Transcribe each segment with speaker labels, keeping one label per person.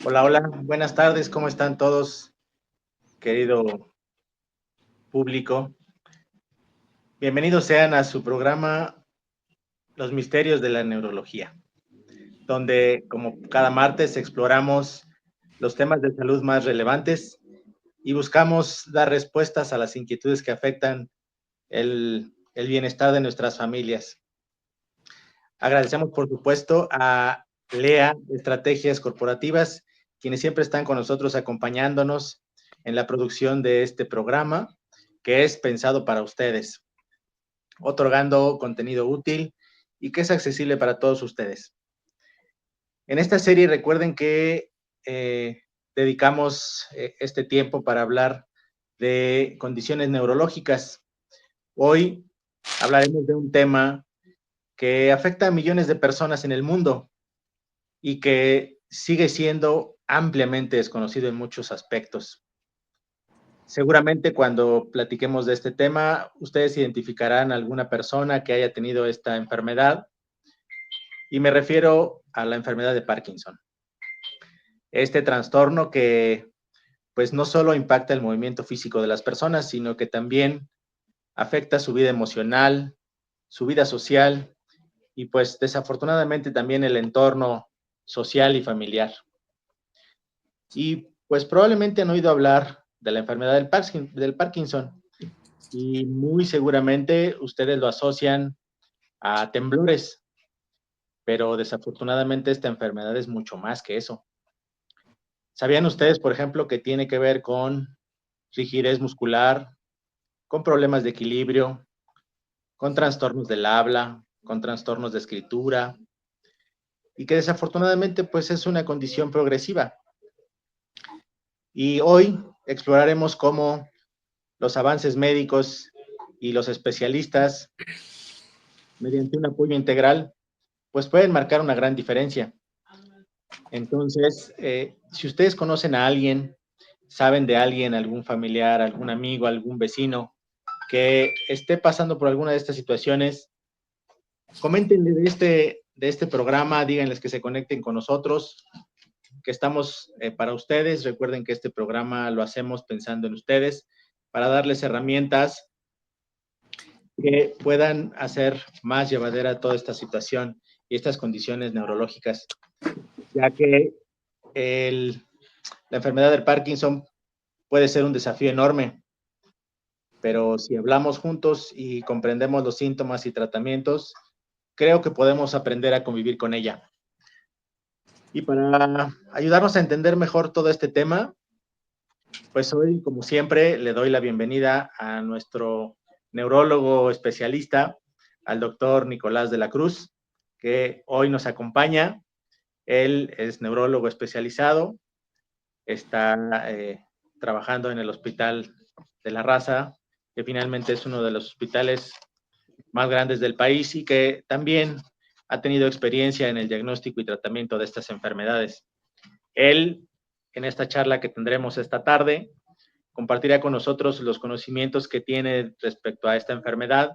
Speaker 1: Hola, hola, buenas tardes, ¿cómo están todos, querido público? Bienvenidos sean a su programa Los Misterios de la Neurología, donde como cada martes exploramos los temas de salud más relevantes y buscamos dar respuestas a las inquietudes que afectan el bienestar de nuestras familias. Agradecemos, por supuesto, a Lea Estrategias Corporativas, quienes siempre están con nosotros acompañándonos en la producción de este programa, que es pensado para ustedes, otorgando contenido útil y que es accesible para todos ustedes. En esta serie recuerden que dedicamos este tiempo para hablar de condiciones neurológicas. Hoy hablaremos de un tema que afecta a millones de personas en el mundo y que sigue siendo ampliamente desconocido en muchos aspectos. Seguramente cuando platiquemos de este tema, ustedes identificarán alguna persona que haya tenido esta enfermedad y me refiero a la enfermedad de Parkinson. Este trastorno que pues no solo impacta el movimiento físico de las personas, sino que también afecta su vida emocional, su vida social y pues desafortunadamente también el entorno social y familiar. Y pues probablemente han oído hablar de la enfermedad del Parkinson y muy seguramente ustedes lo asocian a temblores, pero desafortunadamente esta enfermedad es mucho más que eso. ¿Sabían ustedes, por ejemplo, que tiene que ver con rigidez muscular, con problemas de equilibrio, con trastornos del habla, con trastornos de escritura y que desafortunadamente pues es una condición progresiva? Y hoy exploraremos cómo los avances médicos y los especialistas, mediante un apoyo integral, pues pueden marcar una gran diferencia. Entonces, si ustedes conocen a alguien, saben de alguien, algún familiar, algún amigo, algún vecino que esté pasando por alguna de estas situaciones, coméntenle de este programa, díganles que se conecten con nosotros, que estamos para ustedes. Recuerden que este programa lo hacemos pensando en ustedes para darles herramientas que puedan hacer más llevadera toda esta situación y estas condiciones neurológicas, ya que la enfermedad del Parkinson puede ser un desafío enorme, pero si hablamos juntos y comprendemos los síntomas y tratamientos, creo que podemos aprender a convivir con ella. Y para ayudarnos a entender mejor todo este tema, pues hoy, como siempre, le doy la bienvenida a nuestro neurólogo especialista, al doctor Nicolás de la Cruz, que hoy nos acompaña. Él es neurólogo especializado, está trabajando en el Hospital de la Raza, que finalmente es uno de los hospitales más grandes del país y que también ha tenido experiencia en el diagnóstico y tratamiento de estas enfermedades. Él, en esta charla que tendremos esta tarde, compartirá con nosotros los conocimientos que tiene respecto a esta enfermedad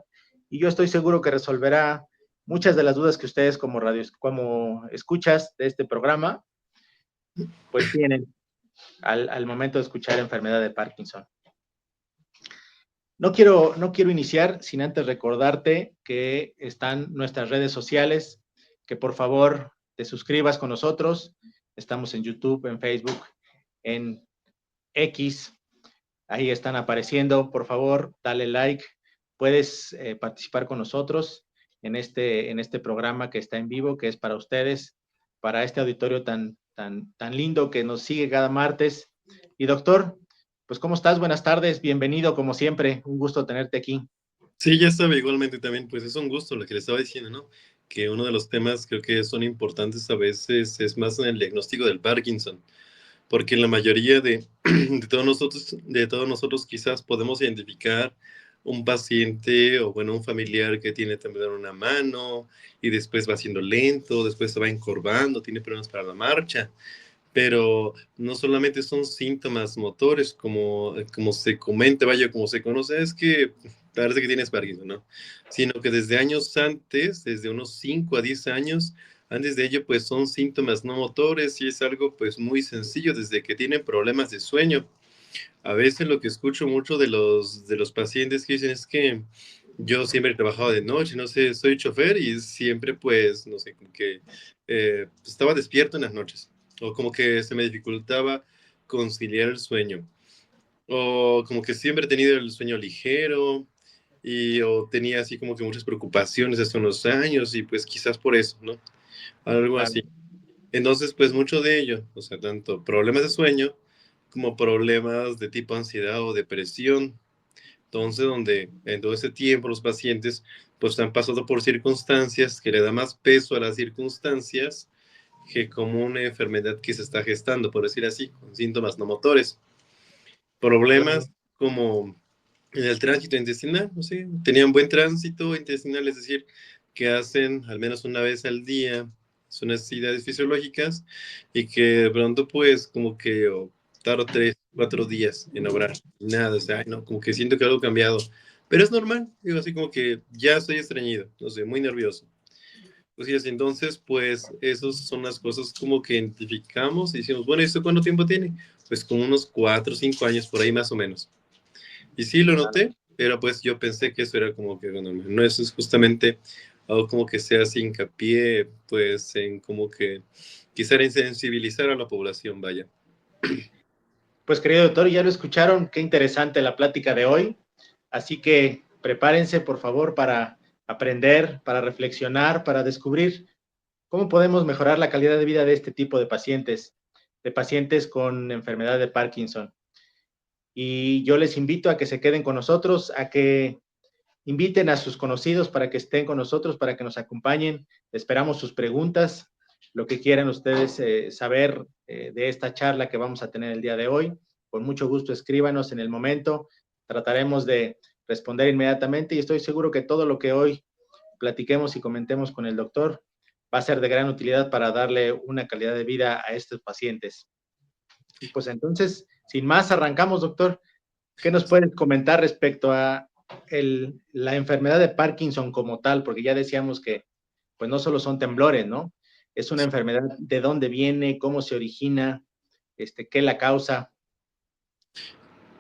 Speaker 1: y yo estoy seguro que resolverá muchas de las dudas que ustedes como escuchas de este programa, pues tienen al momento de escuchar enfermedad de Parkinson. No quiero iniciar sin antes recordarte que están nuestras redes sociales, que por favor te suscribas con nosotros. Estamos en YouTube, en Facebook, en X. Ahí están apareciendo. Por favor, dale like. Puedes participar con nosotros en este programa que está en vivo, que es para ustedes, para este auditorio tan lindo que nos sigue cada martes. Y doctor, pues ¿cómo estás? Buenas tardes, bienvenido como siempre, un gusto tenerte aquí.
Speaker 2: Sí, ya estaba igualmente también, pues es un gusto lo que le estaba diciendo, ¿no? Que uno de los temas creo que son importantes a veces es más en el diagnóstico del Parkinson, porque la mayoría de todos nosotros quizás podemos identificar un paciente o bueno, un familiar que tiene temblor en una mano y después va siendo lento, después se va encorvando, tiene problemas para la marcha. Pero no solamente son síntomas motores, como se comenta, vaya, como se conoce, es que parece que tienes Parkinson, ¿no? Sino que desde años antes, desde unos 5 a 10 años, Antes de ello, pues son síntomas no motores y es algo pues muy sencillo desde que tienen problemas de sueño. A veces lo que escucho mucho de los pacientes que dicen es que yo siempre he trabajado de noche, no sé, soy chofer y siempre pues, no sé, como que estaba despierto en las noches o como que se me dificultaba conciliar el sueño o como que siempre he tenido el sueño ligero y o tenía así como que muchas preocupaciones hace unos años y pues quizás por eso, ¿no? Algo
Speaker 1: Claro,
Speaker 2: así. Entonces, pues mucho de ello, o sea, tanto problemas de sueño como problemas de tipo ansiedad o depresión. Entonces, donde en todo ese tiempo los pacientes pues han pasado por circunstancias que le da más peso a las circunstancias que como una enfermedad que se está gestando, por decir así, con síntomas no motores.
Speaker 1: claro.
Speaker 2: Problemas como en el tránsito intestinal, no sé, tenían buen tránsito intestinal, es decir, que hacen al menos una vez al día sus necesidades fisiológicas y que de pronto pues como que tardo 3, 4 días en obrar, nada, o sea, ay, no, como que siento que algo ha cambiado, pero es normal, digo así como que ya estoy estreñido, no sé, muy nervioso. Entonces, pues, esas son las cosas como que identificamos y decimos, bueno, ¿esto cuánto tiempo tiene? Pues como unos 4 o 5 años por ahí más o menos. Y sí lo noté, pero pues yo pensé que eso era como que, bueno, no, eso es justamente algo como que se hace hincapié, pues, en como que quisiera insensibilizar a la población, vaya.
Speaker 1: Pues querido doctor, ya lo escucharon, qué interesante la plática de hoy. Así que prepárense, por favor, para aprender, para reflexionar, para descubrir cómo podemos mejorar la calidad de vida de este tipo de pacientes con enfermedad de Parkinson. Y yo les invito a que se queden con nosotros, a que inviten a sus conocidos para que estén con nosotros, para que nos acompañen. Esperamos sus preguntas, lo que quieran ustedes saber de esta charla que vamos a tener el día de hoy. Con mucho gusto escríbanos en el momento. Trataremos de responder inmediatamente y estoy seguro que todo lo que hoy platiquemos y comentemos con el doctor va a ser de gran utilidad para darle una calidad de vida a estos pacientes. Y pues entonces, sin más, arrancamos, doctor. ¿Qué nos puedes comentar respecto a la enfermedad de Parkinson como tal? Porque ya decíamos que pues no solo son temblores, ¿no? Es una enfermedad, ¿de dónde viene? ¿Cómo se origina? ¿Qué la causa?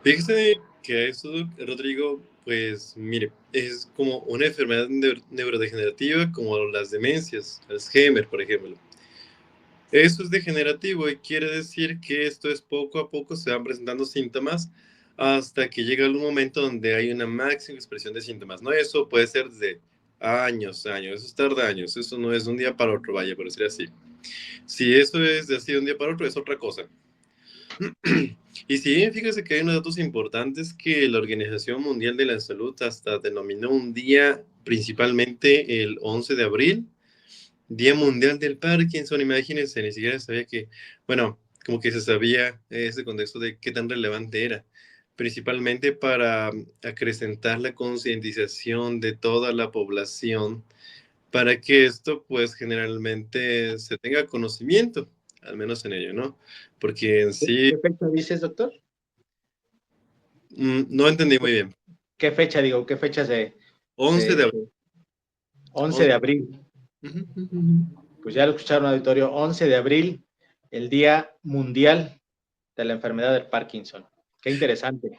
Speaker 2: Fíjese que eso, Rodrigo, pues mire, es como una enfermedad neurodegenerativa como las demencias, Alzheimer, por ejemplo. Eso es degenerativo y quiere decir que esto es poco a poco se van presentando síntomas hasta que llega un momento donde hay una máxima expresión de síntomas, ¿no? Eso puede ser de años, eso tarda años, eso no es de un día para otro, vaya, por decir así. Si eso es de así de un día para otro, es otra cosa. Y sí, fíjese que hay unos datos importantes que la Organización Mundial de la Salud hasta denominó un día, principalmente el 11 de abril, Día Mundial del Parkinson. Imagínense, ni siquiera sabía que, bueno, como que se sabía ese contexto de qué tan relevante era, principalmente para acrecentar la concientización de toda la población, para que esto, pues, generalmente se tenga conocimiento, al menos en ello, ¿no? Porque en sí,
Speaker 1: ¿Qué fecha dices, doctor?
Speaker 2: no entendí muy bien.
Speaker 1: ¿Qué fecha, digo, qué fecha
Speaker 2: 11 de abril.
Speaker 1: 11 de
Speaker 2: 11.
Speaker 1: abril?
Speaker 2: Ujú, ujú, ujú.
Speaker 1: Pues ya lo escucharon, auditorio, 11 de abril, el Día Mundial de la Enfermedad del Parkinson. Qué interesante.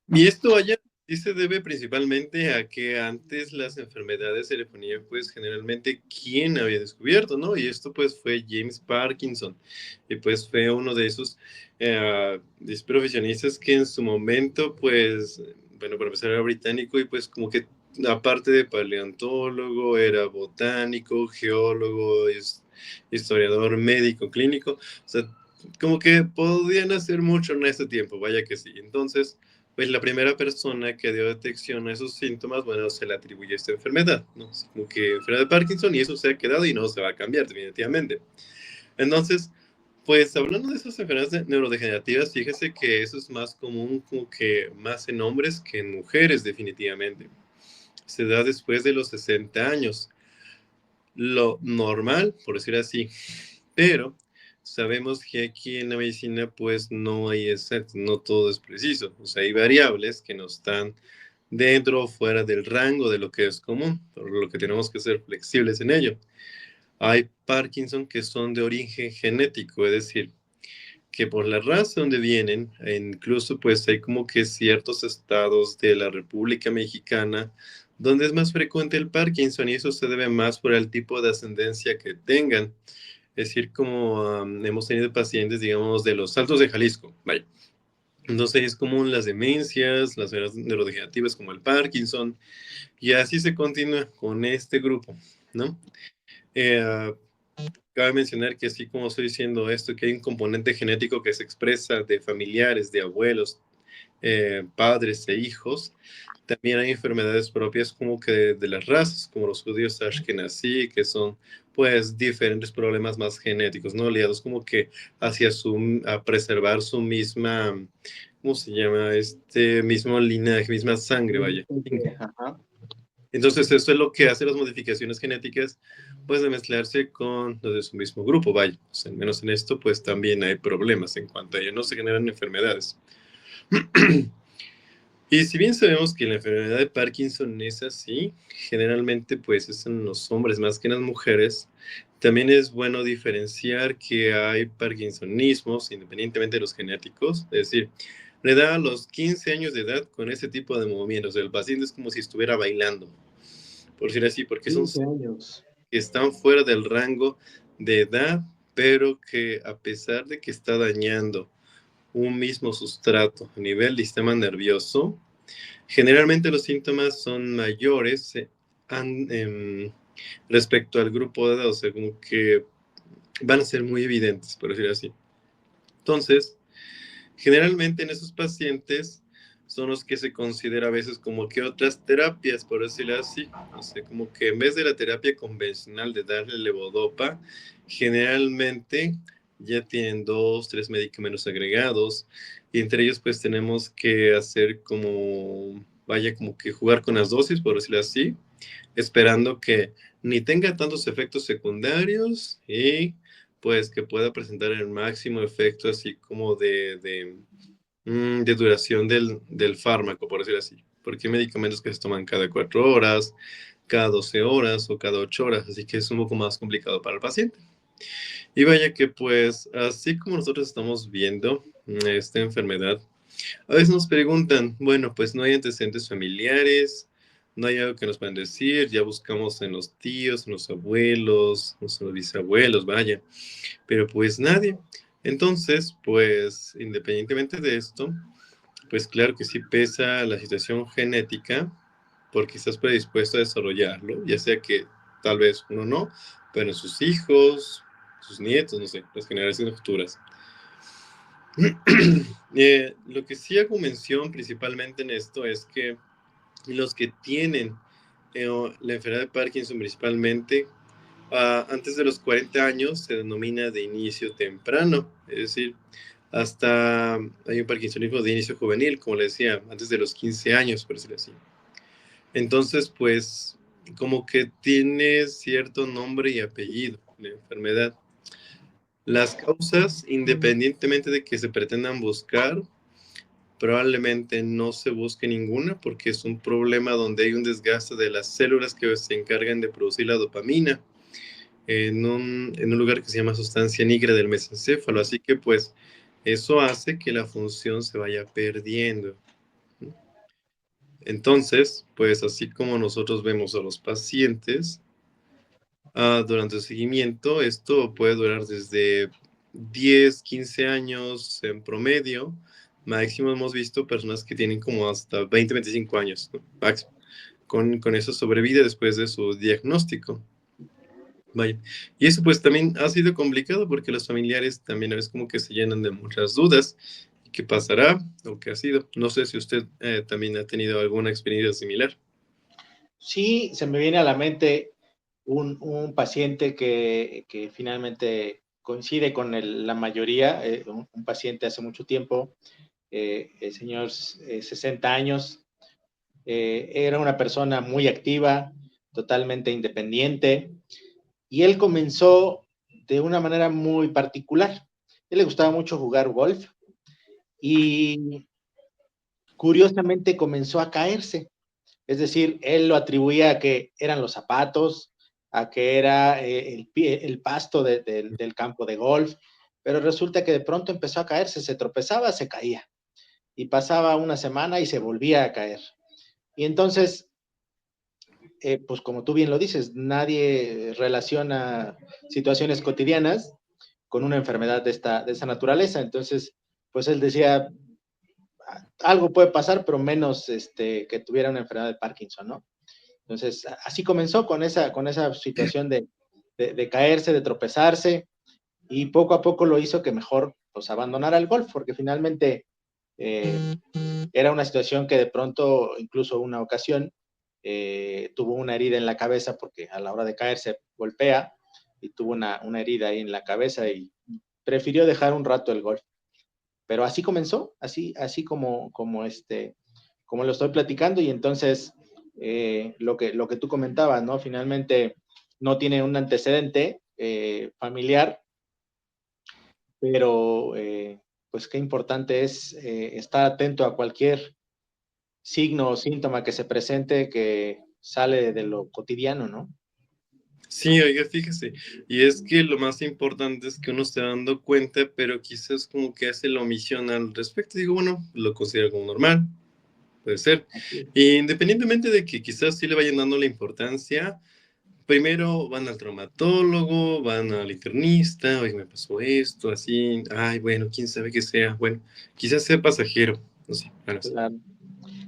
Speaker 2: Y esto allá sí se debe principalmente a que antes las enfermedades se le ponían pues generalmente quién había descubierto, ¿no? Y esto pues fue James Parkinson. Y pues fue uno de esos profesionistas que en su momento pues, bueno, para empezar era británico y pues como que aparte de paleontólogo, era botánico, geólogo, historiador, médico, clínico. O sea, como que podían hacer mucho en ese tiempo, vaya que sí. Entonces, pues la primera persona que dio detección a esos síntomas, bueno, se le atribuye esta enfermedad, ¿no? Así como que enfermedad de Parkinson y eso se ha quedado y no se va a cambiar definitivamente. Entonces, pues hablando de esas enfermedades neurodegenerativas, fíjese que eso es más común como que más en hombres que en mujeres definitivamente. Se da después de los 60 años. Lo normal, por decir así, pero sabemos que aquí en la medicina pues no hay exacto, no todo es preciso, o sea, hay variables que no están dentro o fuera del rango de lo que es común, por lo que tenemos que ser flexibles en ello. hay Parkinson que son de origen genético, es decir, que por la raza donde vienen, e incluso pues hay como que ciertos estados de la República Mexicana donde es más frecuente el Parkinson y eso se debe más por el tipo de ascendencia que tengan. Es decir, como hemos tenido pacientes, digamos, de los Altos de Jalisco, vaya. Entonces es común las demencias, las enfermedades neurodegenerativas como el Parkinson, y así se continúa con este grupo, ¿no? Eh, Cabe mencionar que así como estoy diciendo esto, que hay un componente genético que se expresa de familiares, de abuelos, padres e hijos, también hay enfermedades propias como que de las razas, como los judíos Ashkenazí, que son pues diferentes problemas más genéticos, ¿no? Ligados como que hacia a preservar su misma, ¿cómo se llama? Este mismo linaje, misma sangre, vaya.
Speaker 1: Ajá.
Speaker 2: Entonces, esto es lo que hace las modificaciones genéticas, pues de mezclarse con los de su mismo grupo, vaya. O sea, al menos en esto, pues también hay problemas en cuanto a ello, no se generan enfermedades. Y si bien sabemos que la enfermedad de Parkinson es así, generalmente pues es en los hombres más que en las mujeres, también es bueno diferenciar que hay parkinsonismos independientemente de los genéticos, es decir, le da a los 15 años de edad con ese tipo de movimientos, el paciente es como si estuviera bailando, por decir así, porque son
Speaker 1: 15 años.
Speaker 2: que están fuera del rango de edad, pero que a pesar de que está dañando un mismo sustrato a nivel del sistema nervioso, generalmente los síntomas son mayores respecto al grupo de edad, o sea, como que van a ser muy evidentes, por decirlo así. Entonces, generalmente en esos pacientes son los que se considera a veces como que otras terapias, por decirlo así. O sea, como que en vez de la terapia convencional de darle levodopa, generalmente ya tienen 2, 3 medicamentos agregados y entre ellos pues tenemos que hacer como, vaya, como que jugar con las dosis, por decirlo así, esperando que ni tenga tantos efectos secundarios y pues que pueda presentar el máximo efecto así como de duración del fármaco, por decir así. Porque hay medicamentos que se toman cada 4 horas, cada 12 horas o cada 8 horas, así que es un poco más complicado para el paciente. Y vaya que pues así como nosotros estamos viendo esta enfermedad, a veces nos preguntan, bueno, pues no hay antecedentes familiares, no hay algo que nos puedan decir, ya buscamos en los tíos, en los abuelos, en los bisabuelos, vaya, pero pues nadie. Entonces, pues independientemente de esto, pues claro que sí pesa la situación genética, porque estás predispuesto a desarrollarlo, ya sea que tal vez uno no, pero sus hijos, sus nietos, no sé, las generaciones futuras. Lo que sí hago mención principalmente en esto es que los que tienen la enfermedad de Parkinson principalmente, antes de los 40 años se denomina de inicio temprano, es decir, hasta hay un parkinsonismo de inicio juvenil, como le decía, antes de los 15 años, por decirlo así. Entonces, pues, como que tiene cierto nombre y apellido la enfermedad. Las causas, independientemente de que se pretendan buscar, probablemente no se busque ninguna porque es un problema donde hay un desgaste de las células que se encargan de producir la dopamina en un lugar que se llama sustancia negra del mesencéfalo. Así que pues eso hace que la función se vaya perdiendo. Entonces, pues así como nosotros vemos a los pacientes, durante el seguimiento, esto puede durar desde 10, 15 años en promedio. Máximo hemos visto personas que tienen como hasta 20, 25 años, ¿no? Máximo. Con eso sobrevive después de su diagnóstico. Vaya. Y eso pues también ha sido complicado porque los familiares también a veces como que se llenan de muchas dudas. ¿Qué pasará o qué ha sido? No sé si usted también ha tenido alguna experiencia similar.
Speaker 1: Sí, se me viene a la mente un paciente que finalmente coincide con la mayoría, un paciente hace mucho tiempo, el señor 60 años, era una persona muy activa, totalmente independiente, y él comenzó de una manera muy particular. A él le gustaba mucho jugar golf y curiosamente comenzó a caerse. Es decir, él lo atribuía a que eran los zapatos, a que era el pasto del campo de golf, pero resulta que de pronto empezó a caerse, se tropezaba, se caía, y pasaba una semana y se volvía a caer. Y entonces, pues como tú bien lo dices, nadie relaciona situaciones cotidianas con una enfermedad de esta naturaleza. Entonces, pues él decía, algo puede pasar, pero menos que tuviera una enfermedad de Parkinson, ¿no? Entonces, así comenzó con esa situación de caerse, de tropezarse, y poco a poco lo hizo que mejor pues abandonara el golf, porque finalmente eh, era una situación que de pronto, incluso una ocasión, tuvo una herida en la cabeza porque a la hora de caerse golpea y tuvo una herida ahí en la cabeza y prefirió dejar un rato el golf. Pero así comenzó, así como lo estoy platicando, y entonces lo que tú comentabas, ¿no? Finalmente no tiene un antecedente familiar, pero pues qué importante es estar atento a cualquier signo o síntoma que se presente que sale de lo cotidiano, ¿no?
Speaker 2: Sí, oiga, fíjese, y es que lo más importante es que uno esté dando cuenta, pero quizás como que hace la omisión al respecto. Digo, bueno, lo considero como normal, puede ser. Y independientemente de que quizás sí le vayan dando la importancia, primero van al traumatólogo, van al internista, oye, me pasó esto, así, ay, bueno, quién sabe qué sea, bueno, quizás sea pasajero, no sé, algo así.
Speaker 1: Claro.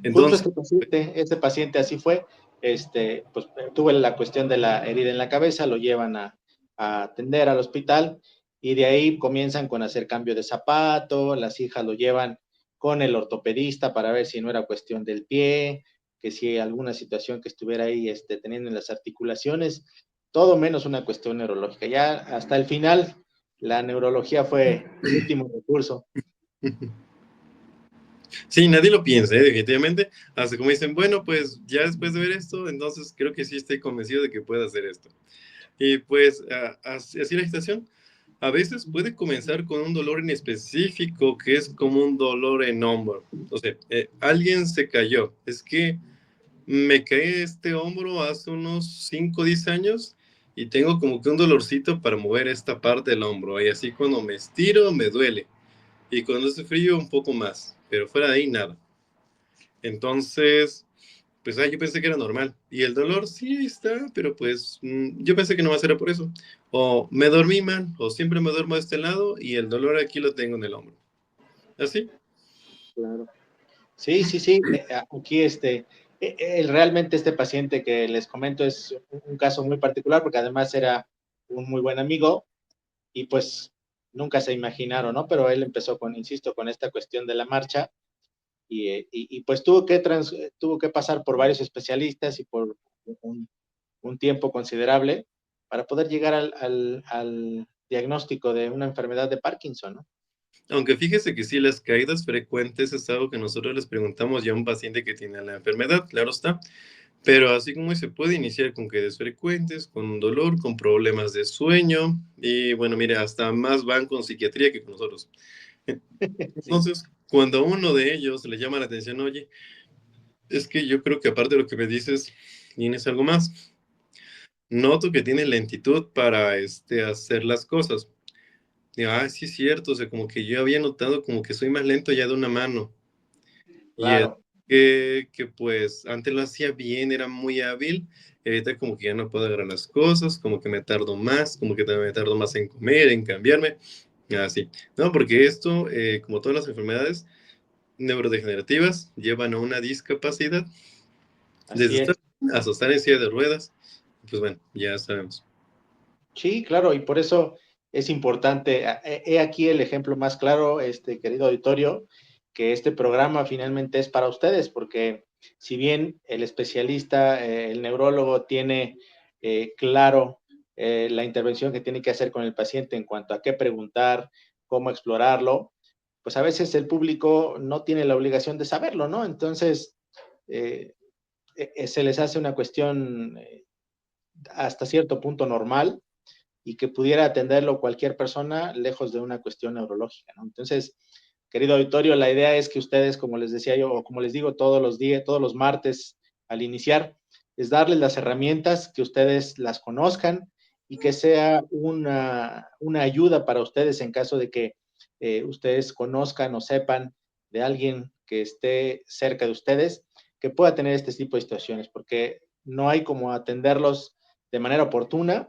Speaker 1: Justo
Speaker 2: Entonces,
Speaker 1: este paciente así fue, pues tuvo la cuestión de la herida en la cabeza, lo llevan a atender al hospital, y de ahí comienzan con hacer cambio de zapato, las hijas lo llevan con el ortopedista para ver si no era cuestión del pie, que si alguna situación que estuviera ahí teniendo en las articulaciones, todo menos una cuestión neurológica. Ya hasta el final, la neurología fue el último recurso.
Speaker 2: sí, nadie lo piensa, definitivamente, hasta como dicen, bueno, pues ya después de ver esto, entonces creo que sí estoy convencido de que puedo hacer esto. Y pues así la situación. A veces puede comenzar con un dolor en específico que es como un dolor en hombro. O sea, alguien se cayó. Es que me caí este hombro hace unos 5 o 10 años y tengo como que un dolorcito para mover esta parte del hombro. Y así cuando me estiro me duele. Y cuando hace frío un poco más. Pero fuera de ahí nada. Entonces, pues yo pensé que era normal. Y el dolor sí ahí está, pero pues yo pensé que no va a ser por eso. O me dormí mal, o siempre me duermo de este lado y el dolor aquí lo tengo en el hombro. ¿Así?
Speaker 1: Claro. Sí, sí, sí. Aquí realmente este paciente que les comento es un caso muy particular porque además era un muy buen amigo y pues nunca se imaginaron, ¿no? Pero él empezó insisto, con esta cuestión de la marcha y pues tuvo que pasar por varios especialistas y por un tiempo considerable para poder llegar al diagnóstico de una enfermedad de Parkinson, ¿no?
Speaker 2: Aunque fíjese que sí, las caídas frecuentes es algo que nosotros les preguntamos ya a un paciente que tiene la enfermedad, claro está. Pero así como se puede iniciar con caídas frecuentes, con dolor, con problemas de sueño y bueno, mire, hasta más van con psiquiatría que con nosotros.
Speaker 1: Sí,
Speaker 2: Entonces, cuando a uno de ellos le llama la atención, oye, es que yo creo que aparte de lo que me dices, tienes algo más. Noto que tienes lentitud para hacer las cosas. Digo, sí es cierto, o sea, como que yo había notado como que soy más lento ya de una mano. Y es
Speaker 1: claro.
Speaker 2: que pues antes lo hacía bien, era muy hábil, y ahorita como que ya no puedo agarrar las cosas, como que me tardo más, como que me tardo más en comer, en cambiarme, así. No, porque esto, como todas las enfermedades neurodegenerativas, llevan a una discapacidad, desde
Speaker 1: Así
Speaker 2: estar
Speaker 1: es.
Speaker 2: hasta estar en silla de ruedas, pues bueno, ya sabemos.
Speaker 1: Sí, claro, y por eso es importante. He aquí el ejemplo más claro, querido auditorio, que este programa finalmente es para ustedes, porque si bien el especialista, el neurólogo, tiene claro la intervención que tiene que hacer con el paciente en cuanto a qué preguntar, cómo explorarlo, pues a veces el público no tiene la obligación de saberlo, ¿no? Entonces, eh, se les hace una cuestión hasta cierto punto normal y que pudiera atenderlo cualquier persona lejos de una cuestión neurológica, ¿no? Entonces, querido auditorio, la idea es que ustedes, como les decía yo, o como les digo todos los días, todos los martes al iniciar, es darles las herramientas, que ustedes las conozcan y que sea una ayuda para ustedes en caso de que ustedes conozcan o sepan de alguien que esté cerca de ustedes que pueda tener este tipo de situaciones, porque no hay como atenderlos de manera oportuna,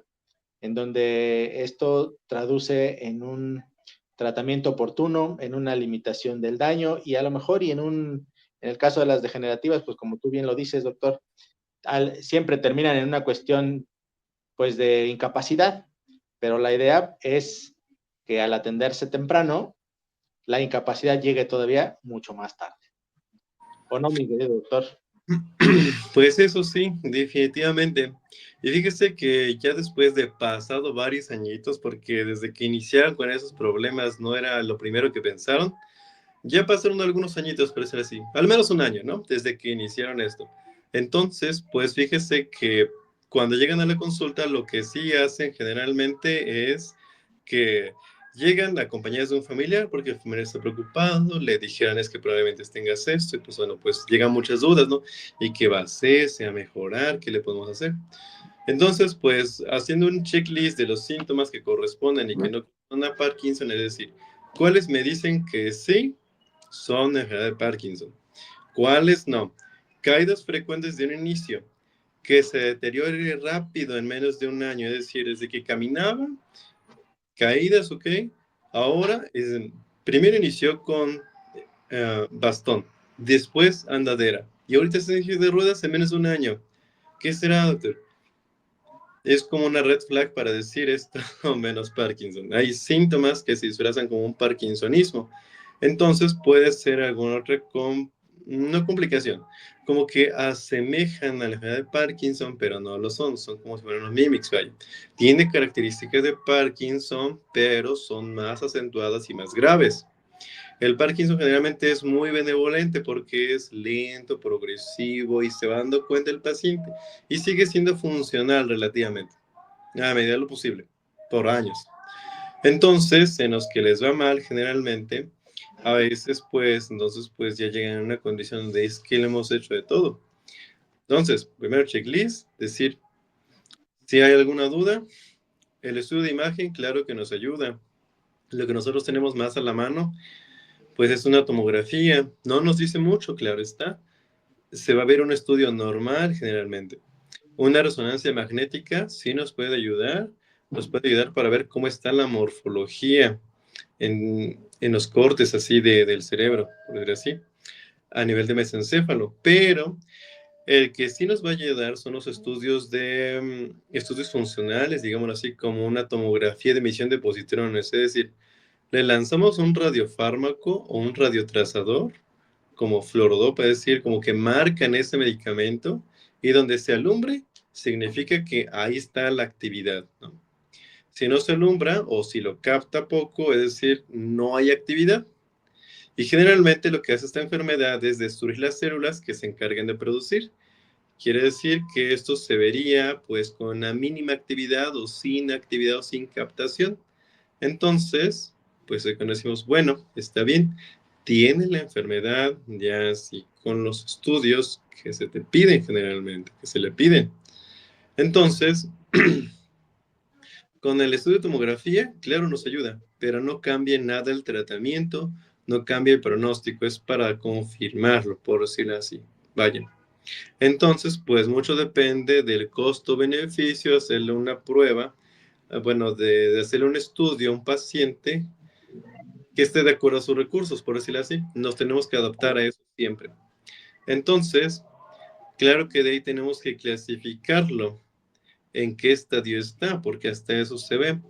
Speaker 1: en donde esto traduce en un tratamiento oportuno, en una limitación del daño y a lo mejor en el caso de las degenerativas, pues como tú bien lo dices, doctor, siempre terminan en una cuestión pues de incapacidad, pero la idea es que al atenderse temprano, la incapacidad llegue todavía mucho más tarde. ¿O no, mi querido doctor?
Speaker 2: Pues eso sí, definitivamente. Y fíjese que ya después de pasado varios añitos, porque desde que iniciaron con esos problemas no era lo primero que pensaron, ya pasaron algunos añitos, por decir así, al menos un año, ¿no? Desde que iniciaron esto. Entonces, pues fíjese que cuando llegan a la consulta, lo que sí hacen generalmente es que llegan acompañados de un familiar, porque el familiar está preocupado, le dijeron es que probablemente tengas esto, y pues bueno, pues llegan muchas dudas, ¿no? ¿Y qué va a hacer? ¿Se va a mejorar? ¿Qué le podemos hacer? Entonces, pues haciendo un checklist de los síntomas que corresponden y que no son a Parkinson, es decir, ¿cuáles me dicen que sí son enfermedad de Parkinson? ¿Cuáles no? Caídas frecuentes de un inicio, que se deteriore rápido en menos de un año, es decir, desde que caminaba, caídas, ¿ok? Ahora, primero inició con bastón, después andadera, y ahorita está en silla de ruedas en menos de un año. ¿Qué será, doctor? Es como una red flag para decir esto o menos Parkinson. Hay síntomas que se disfrazan como un parkinsonismo. Entonces puede ser alguna otra no complicación, como que asemejan a la enfermedad de Parkinson, pero no lo son, son como si fueran los mimics, vaya. Tiene características de Parkinson, pero son más acentuadas y más graves. El Parkinson generalmente es muy benevolente porque es lento, progresivo y se va dando cuenta el paciente y sigue siendo funcional relativamente, a medida de lo posible, por años. Entonces, en los que les va mal generalmente, a veces pues ya llegan a una condición de es que le hemos hecho de todo. Entonces, primero checklist, decir, si hay alguna duda, el estudio de imagen, claro que nos ayuda. Lo que nosotros tenemos más a la mano, pues es una tomografía. No nos dice mucho, claro está. Se va a ver un estudio normal generalmente. Una resonancia magnética sí nos puede ayudar para ver cómo está la morfología en los cortes así del cerebro, por decir así, a nivel de mesencéfalo. Pero el que sí nos va a ayudar son los estudios estudios funcionales, digámoslo así, como una tomografía de emisión de positrones. Es decir, le lanzamos un radiofármaco o un radiotrazador como fluorodopa, es decir, como que marcan ese medicamento y donde se alumbre significa que ahí está la actividad, ¿no? Si no se alumbra o si lo capta poco, es decir, no hay actividad. Y generalmente lo que hace esta enfermedad es destruir las células que se encargan de producir. Quiere decir que esto se vería pues con una mínima actividad o sin captación. Entonces, pues cuando decimos, bueno, está bien, tiene la enfermedad, ya así con los estudios que se te piden generalmente, que se le piden. Entonces, con el estudio de tomografía, claro, nos ayuda, pero no cambia nada el tratamiento, no cambia el pronóstico, es para confirmarlo, por decirlo así. Vaya. Entonces, pues mucho depende del costo-beneficio, hacerle una prueba, bueno, de hacerle un estudio a un paciente que esté de acuerdo a sus recursos, por decirlo así. Nos tenemos que adaptar a eso siempre. Entonces, claro que de ahí tenemos que clasificarlo en qué estadio está, porque hasta eso se ve.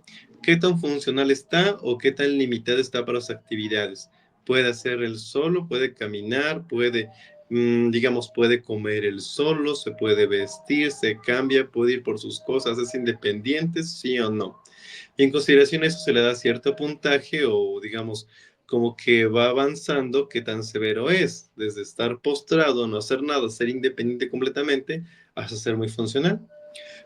Speaker 2: ¿Qué tan funcional está o qué tan limitada está para las actividades? Puede hacer él solo, puede caminar, puede, digamos, puede comer él solo, se puede vestir, se cambia, puede ir por sus cosas, es independiente, sí o no. Y en consideración a eso se le da cierto puntaje o, digamos, como que va avanzando qué tan severo es, desde estar postrado, no hacer nada, ser independiente completamente, hasta ser muy funcional.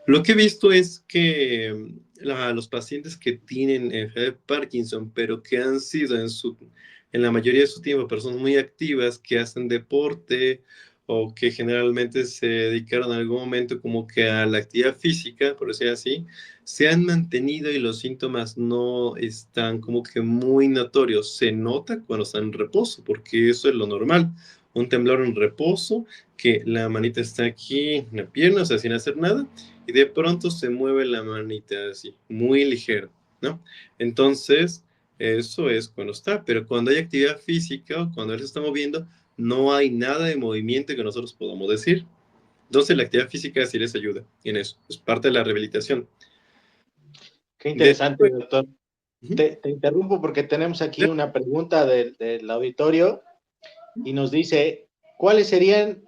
Speaker 2: Lo que he visto es que los pacientes que tienen enfermedad de Parkinson, pero que han sido en la mayoría de su tiempo personas muy activas, que hacen deporte o que generalmente se dedicaron en algún momento como que a la actividad física, por decir así, se han mantenido y los síntomas no están como que muy notorios. Se nota cuando están en reposo, porque eso es lo normal. Un temblor en reposo, que la manita está aquí en la pierna, o sea, sin hacer nada, y de pronto se mueve la manita así, muy ligero, ¿no? Entonces, eso es cuando está, pero cuando hay actividad física o cuando él se está moviendo, no hay nada de movimiento que nosotros podamos decir. Entonces, la actividad física sí les ayuda en eso, es parte de la rehabilitación.
Speaker 1: Qué interesante,
Speaker 2: Después,
Speaker 1: doctor.
Speaker 2: ujú,
Speaker 1: Te interrumpo porque tenemos aquí
Speaker 2: ya,
Speaker 1: una pregunta del auditorio y nos dice, ¿cuáles serían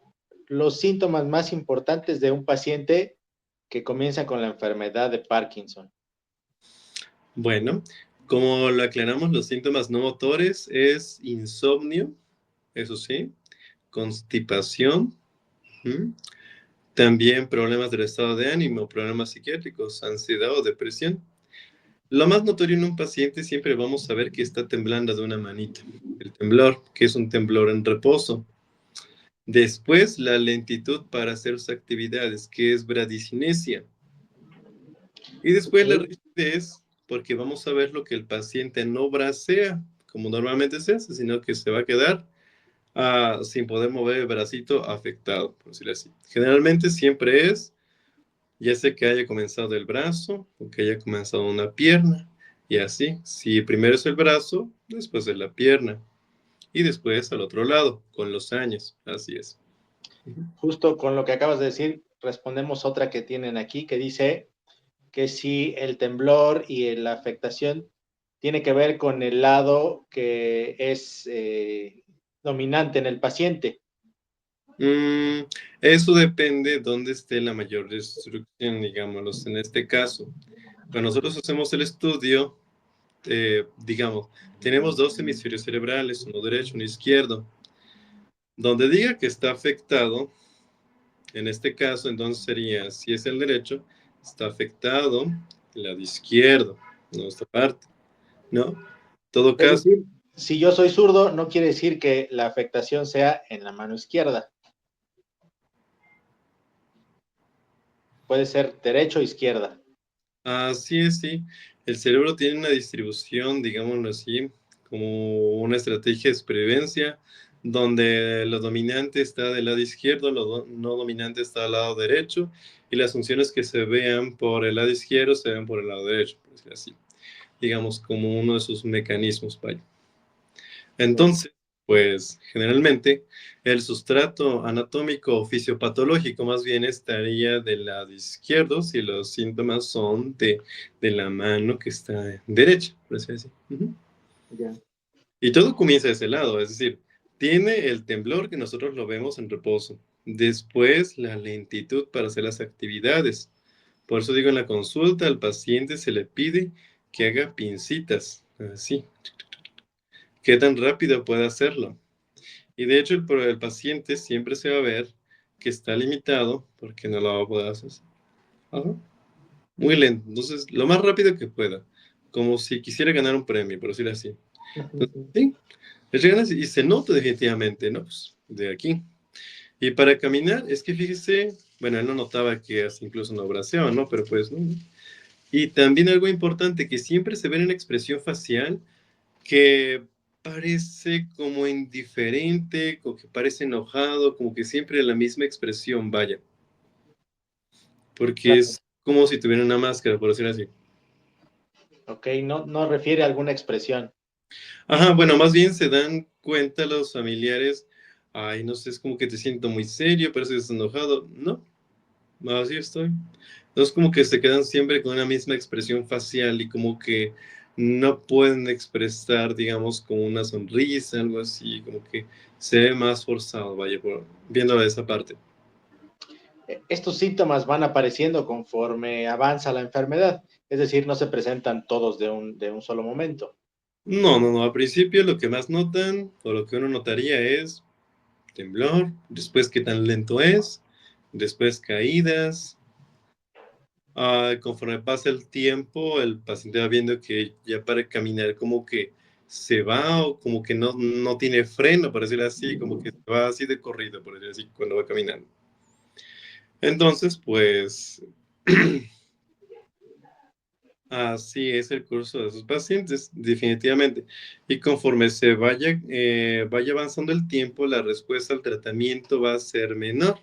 Speaker 1: los síntomas más importantes de un paciente que comienza con la enfermedad de Parkinson?
Speaker 2: bueno, como lo aclaramos, los síntomas no motores es insomnio, eso sí, constipación, ¿m? También problemas del estado de ánimo, problemas psiquiátricos, ansiedad o depresión. Lo más notorio en un paciente siempre vamos a ver que está temblando de una manita. El temblor, que es un temblor en reposo. Después, la lentitud para hacer sus actividades, que es bradicinesia. Y después la
Speaker 1: Ok.
Speaker 2: rigidez, porque vamos a ver lo que el paciente no bracea, como normalmente se hace, sino que se va a quedar sin poder mover el bracito afectado, por decirlo así. Generalmente siempre es, ya sea que haya comenzado el brazo o que haya comenzado una pierna, y así. Si primero es el brazo, después es la pierna, y después al otro lado, con los años. Así es. Ujú.
Speaker 1: Justo con lo que acabas de decir, respondemos otra que tienen aquí que dice que si el temblor y la afectación tiene que ver con el lado que es dominante en el paciente.
Speaker 2: Mm, eso depende de dónde esté la mayor destrucción, digámoslo. En este caso, cuando nosotros hacemos el estudio, digamos, tenemos dos hemisferios cerebrales, uno derecho, uno izquierdo. Donde diga que está afectado, en este caso, entonces sería, si es el derecho, está afectado el lado izquierdo, no esta parte, ¿no? En todo
Speaker 1: Es
Speaker 2: caso,
Speaker 1: decir, si yo soy zurdo, no quiere decir que la afectación sea en la mano izquierda. Puede ser derecho o izquierda.
Speaker 2: así es, sí. El cerebro tiene una distribución, digámoslo así, como una estrategia de supervivencia, donde lo dominante está del lado izquierdo, no dominante está al lado derecho, y las funciones que se vean por el lado izquierdo se ven por el lado derecho, por decir así. Digamos, como uno de sus mecanismos, vaya.
Speaker 1: Bien.
Speaker 2: Entonces, pues generalmente el sustrato anatómico o fisiopatológico más bien estaría del lado izquierdo si los síntomas son de la mano que está derecha, por así decirlo. Ujú.
Speaker 1: Ya.
Speaker 2: Y todo comienza de ese lado, es decir, tiene el temblor que nosotros lo vemos en reposo. Después, la lentitud para hacer las actividades. Por eso digo en la consulta al paciente se le pide que haga pincitas, así. ¿Qué tan rápido puede hacerlo? Y de hecho el paciente siempre se va a ver que está limitado porque no lo va a poder hacer. Ajá. Muy lento. Entonces, lo más rápido que pueda. Como si quisiera ganar un premio, por decirlo así. Entonces, sí, le ganas y se nota definitivamente, ¿no? Pues, de aquí. Y para caminar, es que fíjese, bueno, él no notaba que hasta incluso no braceaba, ¿no? Pero pues, ¿no? Y también algo importante, que siempre se ve en la expresión facial que parece como indiferente, como que parece enojado, como que siempre la misma expresión, vaya, porque
Speaker 1: Claro.
Speaker 2: es como si tuviera una máscara, por decirlo así.
Speaker 1: Ok, no, no refiere a alguna expresión.
Speaker 2: Ajá, bueno, más bien se dan cuenta los familiares, ay, no sé, es como que te siento muy serio, parece que estás enojado. No, así estoy. Entonces como que se quedan siempre con una misma expresión facial y como que no pueden expresar, digamos, como una sonrisa, algo así, como que se ve más forzado, vaya, viéndolo de esa parte.
Speaker 1: Estos síntomas van apareciendo conforme avanza la enfermedad, es decir, no se presentan todos de un solo momento.
Speaker 2: No, no, no, al principio lo que más notan o lo que uno notaría es temblor, después qué tan lento es, después caídas. Conforme pasa el tiempo, el paciente va viendo que ya para caminar como que se va o como que no tiene freno, por decirlo así, como que se va así de corrido, por decirlo así, cuando va caminando. Entonces, pues, así es el curso de sus pacientes, definitivamente. Y conforme vaya avanzando el tiempo, la respuesta al tratamiento va a ser menor,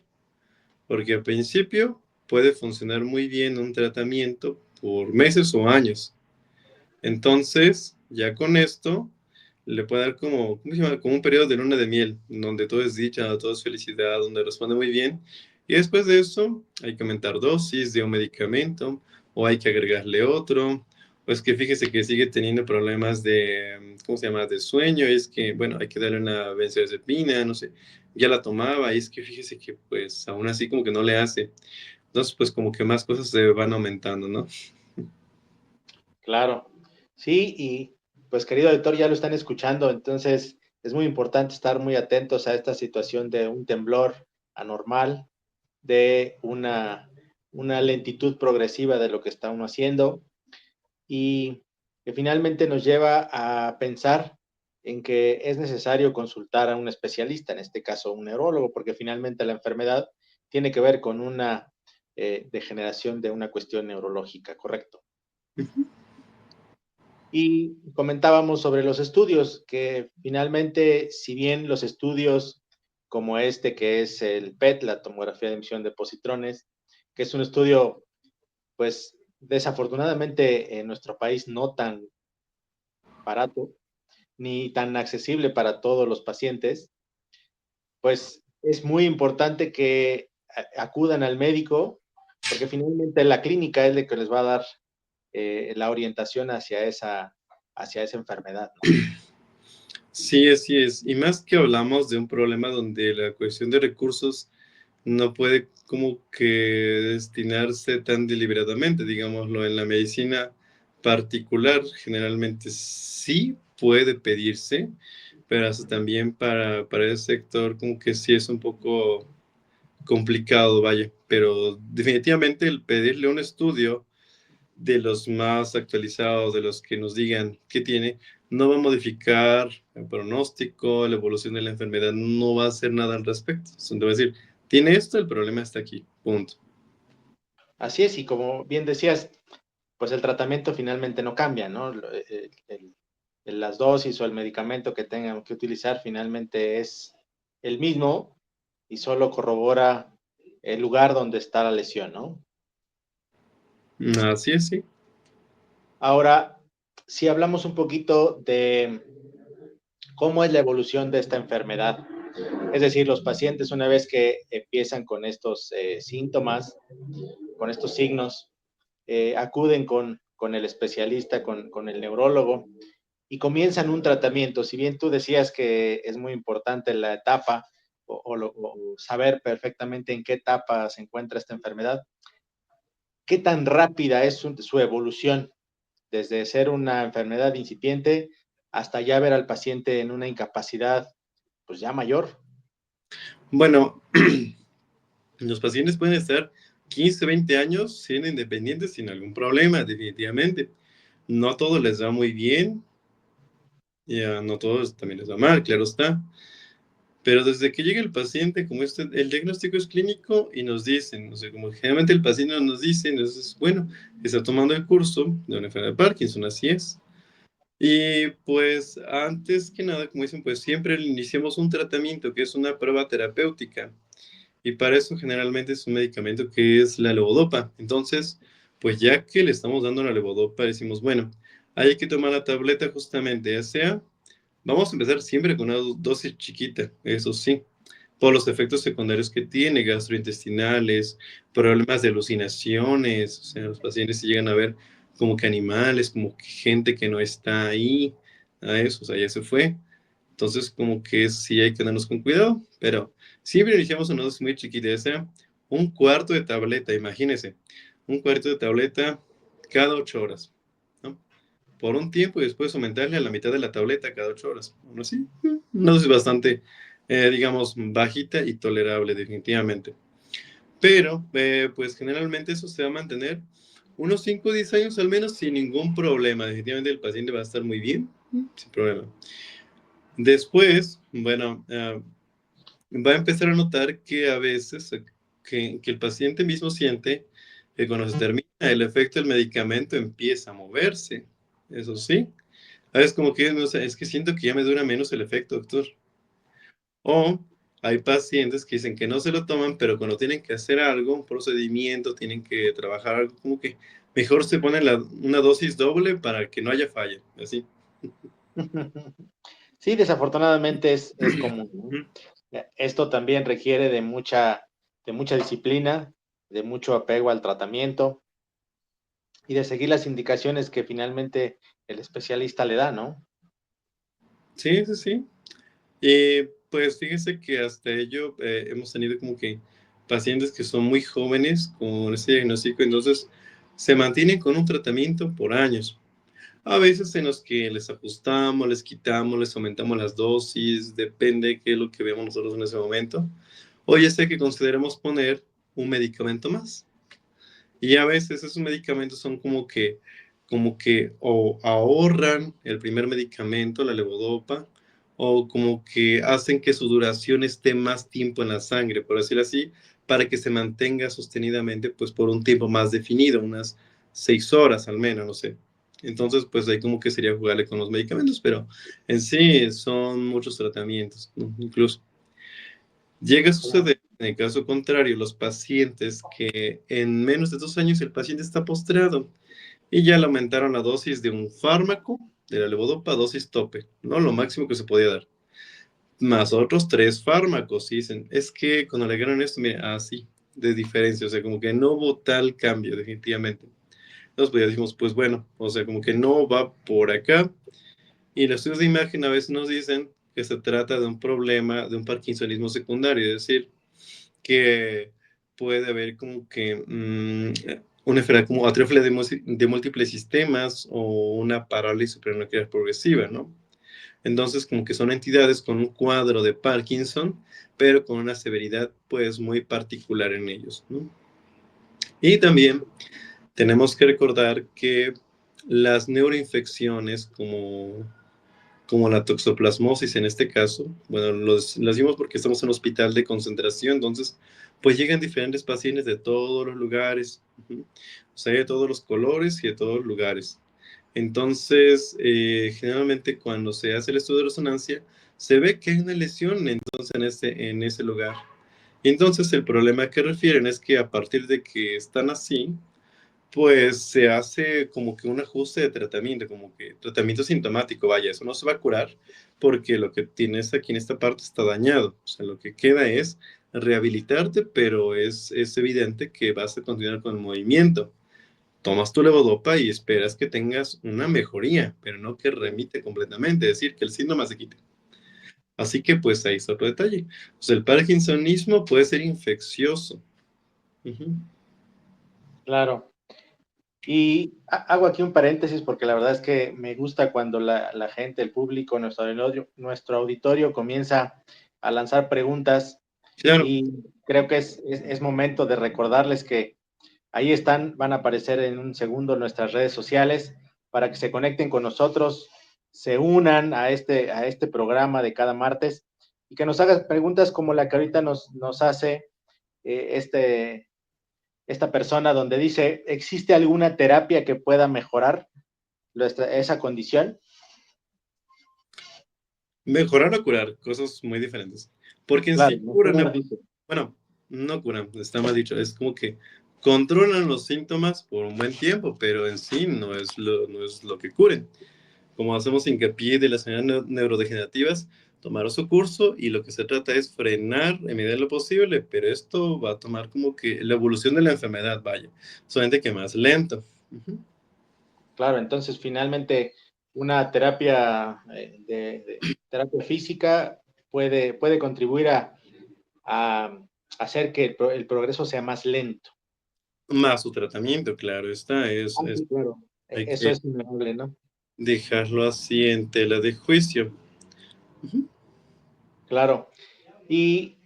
Speaker 2: porque al principio puede funcionar muy bien un tratamiento por meses o años. Entonces, ya con esto, le puede dar como, ¿cómo se llama? Como un periodo de luna de miel, donde todo es dicha, todo es felicidad, donde responde muy bien. Y después de eso, hay que aumentar dosis de un medicamento, o hay que agregarle otro. Pues que fíjese que sigue teniendo problemas de, ¿cómo se llama? De sueño. Y es que, bueno, hay que darle una benzodiazepina, no sé. Ya la tomaba, y es que fíjese que, pues, aún así como que no le hace. Entonces, pues, como que más cosas se van aumentando, ¿no?
Speaker 1: Claro. Sí, y pues querido lector, ya lo están escuchando, entonces es muy importante estar muy atentos a esta situación de un temblor anormal, de una lentitud progresiva de lo que está uno haciendo y que finalmente nos lleva a pensar en que es necesario consultar a un especialista, en este caso un neurólogo, porque finalmente la enfermedad tiene que ver con una degeneración de una cuestión neurológica, ¿correcto? Y comentábamos sobre los estudios, que finalmente, si bien los estudios como este, que es el PET, la tomografía de emisión de positrones, que es un estudio, pues desafortunadamente en nuestro país no tan barato ni tan accesible para todos los pacientes, pues es muy importante que acudan al médico, porque finalmente la clínica es la que les va a dar la orientación hacia esa enfermedad, ¿no?
Speaker 2: Sí, así es. Y más que hablamos de un problema donde la cuestión de recursos no puede como que destinarse tan deliberadamente, digámoslo, en la medicina particular, generalmente sí puede pedirse, pero hasta también para ese sector como que sí es un poco complicado, vaya. Pero definitivamente el pedirle un estudio de los más actualizados, de los que nos digan qué tiene, no va a modificar el pronóstico, la evolución de la enfermedad, no va a hacer nada al respecto. Entonces va a decir, tiene esto, el problema está aquí, punto.
Speaker 1: Así es, y como bien decías, pues el tratamiento finalmente no cambia, ¿no? Las dosis o el medicamento que tengan que utilizar finalmente es el mismo y solo corrobora el lugar donde está la lesión, ¿no?
Speaker 2: Así es, sí.
Speaker 1: Ahora, si hablamos un poquito de cómo es la evolución de esta enfermedad, es decir, los pacientes una vez que empiezan con estos síntomas, con estos signos, acuden con el especialista, con el neurólogo y comienzan un tratamiento. Si bien tú decías que es muy importante la etapa o saber perfectamente en qué etapa se encuentra esta enfermedad, ¿qué tan rápida es su evolución desde ser una enfermedad incipiente hasta ya ver al paciente en una incapacidad pues ya mayor?
Speaker 2: Bueno, los pacientes pueden estar 15, 20 años siendo independientes sin algún problema, definitivamente. No a todos les va muy bien, y no a todos también les va mal, claro está. Pero desde que llega el paciente, como el diagnóstico es clínico y nos dicen, o sea, como generalmente el paciente nos dice, entonces, bueno, está tomando el curso de una enfermedad de Parkinson, así es. Y pues antes que nada, como dicen, pues siempre le iniciamos un tratamiento que es una prueba terapéutica. Y para eso generalmente es un medicamento que es la levodopa. Entonces, pues ya que le estamos dando la levodopa, decimos, bueno, hay que tomar la tableta justamente, ya sea, vamos a empezar siempre con una dosis chiquita, eso sí, por los efectos secundarios que tiene, gastrointestinales, problemas de alucinaciones, o sea, los pacientes se llegan a ver como que animales, como que gente que no está ahí, a eso, o sea, ya se fue. Entonces, como que sí hay que andarnos con cuidado, pero siempre iniciamos una dosis muy chiquita, ya sea un cuarto de tableta, imagínense, un cuarto de tableta cada 8 horas, ¿no? Por un tiempo y después aumentarle a la mitad de la tableta cada 8 horas. Bueno, sí, una dosis bastante, digamos, bajita y tolerable, definitivamente. Pero, pues generalmente eso se va a mantener unos 5 o 10 años al menos sin ningún problema. Definitivamente el paciente va a estar muy bien. sin problema. Después, bueno, va a empezar a notar que a veces que el paciente mismo siente que cuando se termina el efecto del medicamento empieza a moverse. Eso sí. A veces como que, no sé, es que siento que ya me dura menos el efecto, doctor. O hay pacientes que dicen que no se lo toman, pero cuando tienen que hacer algo, un procedimiento, tienen que trabajar algo, como que mejor se ponen una dosis doble para que no haya falla. Así.
Speaker 1: Sí, desafortunadamente es común, ¿no?
Speaker 2: Ujú.
Speaker 1: Esto también requiere de mucha disciplina, de mucho apego al tratamiento y de seguir las indicaciones que finalmente el especialista le da, ¿no?
Speaker 2: Sí, sí, sí. Y pues fíjese que hasta ello hemos tenido como que pacientes que son muy jóvenes con ese diagnóstico, entonces se mantienen con un tratamiento por años. A veces en los que les ajustamos, les quitamos, les aumentamos las dosis, depende qué es lo que vemos nosotros en ese momento. O ya sea que consideremos poner un medicamento más. Y a veces esos medicamentos son como que o ahorran el primer medicamento, la levodopa, o como que hacen que su duración esté más tiempo en la sangre, por decirlo así, para que se mantenga sostenidamente, pues por un tiempo más definido, unas 6 horas al menos, no sé. Entonces, pues ahí como que sería jugarle con los medicamentos, pero en sí son muchos tratamientos, ¿no? Incluso. Llega a suceder, en el caso contrario, los pacientes que en menos de 2 años el paciente está postrado y ya le aumentaron la dosis de un fármaco, de la levodopa, dosis tope, ¿no? Lo máximo que se podía dar. Más otros 3 fármacos. Y dicen, es que cuando le dieron esto, mira, así, de diferencia, o sea, como que no hubo tal cambio, definitivamente. Entonces, pues ya dijimos, pues bueno, o sea, como que no va por acá. Y los estudios de imagen a veces nos dicen que se trata de un problema, de un parkinsonismo secundario, es decir, que puede haber como que una enfermedad como atrofia de múltiples sistemas o una parálisis supranuclear progresiva, ¿no? Entonces, como que son entidades con un cuadro de Parkinson, pero con una severidad pues muy particular en ellos, ¿no? Y también tenemos que recordar que las neuroinfecciones como la toxoplasmosis en este caso. Bueno, lo decimos porque estamos en un hospital de concentración, entonces, pues llegan diferentes pacientes de todos los lugares, o sea, de todos los colores y de todos los lugares. Entonces, generalmente cuando se hace el estudio de resonancia, se ve que hay una lesión entonces en ese lugar. Y entonces el problema que refieren es que a partir de que están así, pues se hace como que un ajuste de tratamiento, como que tratamiento sintomático, vaya, eso no se va a curar porque lo que tienes aquí en esta parte está dañado. O sea, lo que queda es rehabilitarte, pero es evidente que vas a continuar con el movimiento. Tomas tu levodopa y esperas que tengas una mejoría, pero no que remite completamente, es decir, que el síntoma se quite. Así que pues ahí está otro detalle. O sea, el parkinsonismo puede ser infeccioso. Ujú.
Speaker 1: Claro. Y hago aquí un paréntesis porque la verdad es que me gusta cuando la gente, el público, nuestro auditorio comienza a lanzar preguntas
Speaker 2: Claro,
Speaker 1: y creo que es momento de recordarles que ahí están, van a aparecer en un segundo nuestras redes sociales para que se conecten con nosotros, se unan a este programa de cada martes y que nos hagan preguntas como la que ahorita nos hace este, esta persona donde dice, ¿existe alguna terapia que pueda mejorar esa condición?
Speaker 2: mejorar o curar, cosas muy diferentes. Porque en
Speaker 1: Claro,
Speaker 2: sí
Speaker 1: no
Speaker 2: curan,
Speaker 1: curar, dice.
Speaker 2: bueno, no curan, está mal dicho, es como que controlan los síntomas por un buen tiempo, pero en sí no es lo que curen. Como hacemos hincapié de las enfermedades neurodegenerativas, tomaron su curso y lo que se trata es frenar en medida de lo posible, pero esto va a tomar como que la evolución de la enfermedad, vaya, solamente que más lento. Ujú.
Speaker 1: Claro, entonces finalmente una terapia terapia física puede contribuir a hacer que el progreso sea más lento.
Speaker 2: Más su tratamiento, claro, está,
Speaker 1: Ah, sí, claro.
Speaker 2: hay
Speaker 1: Eso
Speaker 2: que
Speaker 1: es innegable, ¿no?
Speaker 2: dejarlo así en tela de juicio. Ujú.
Speaker 1: Claro. Y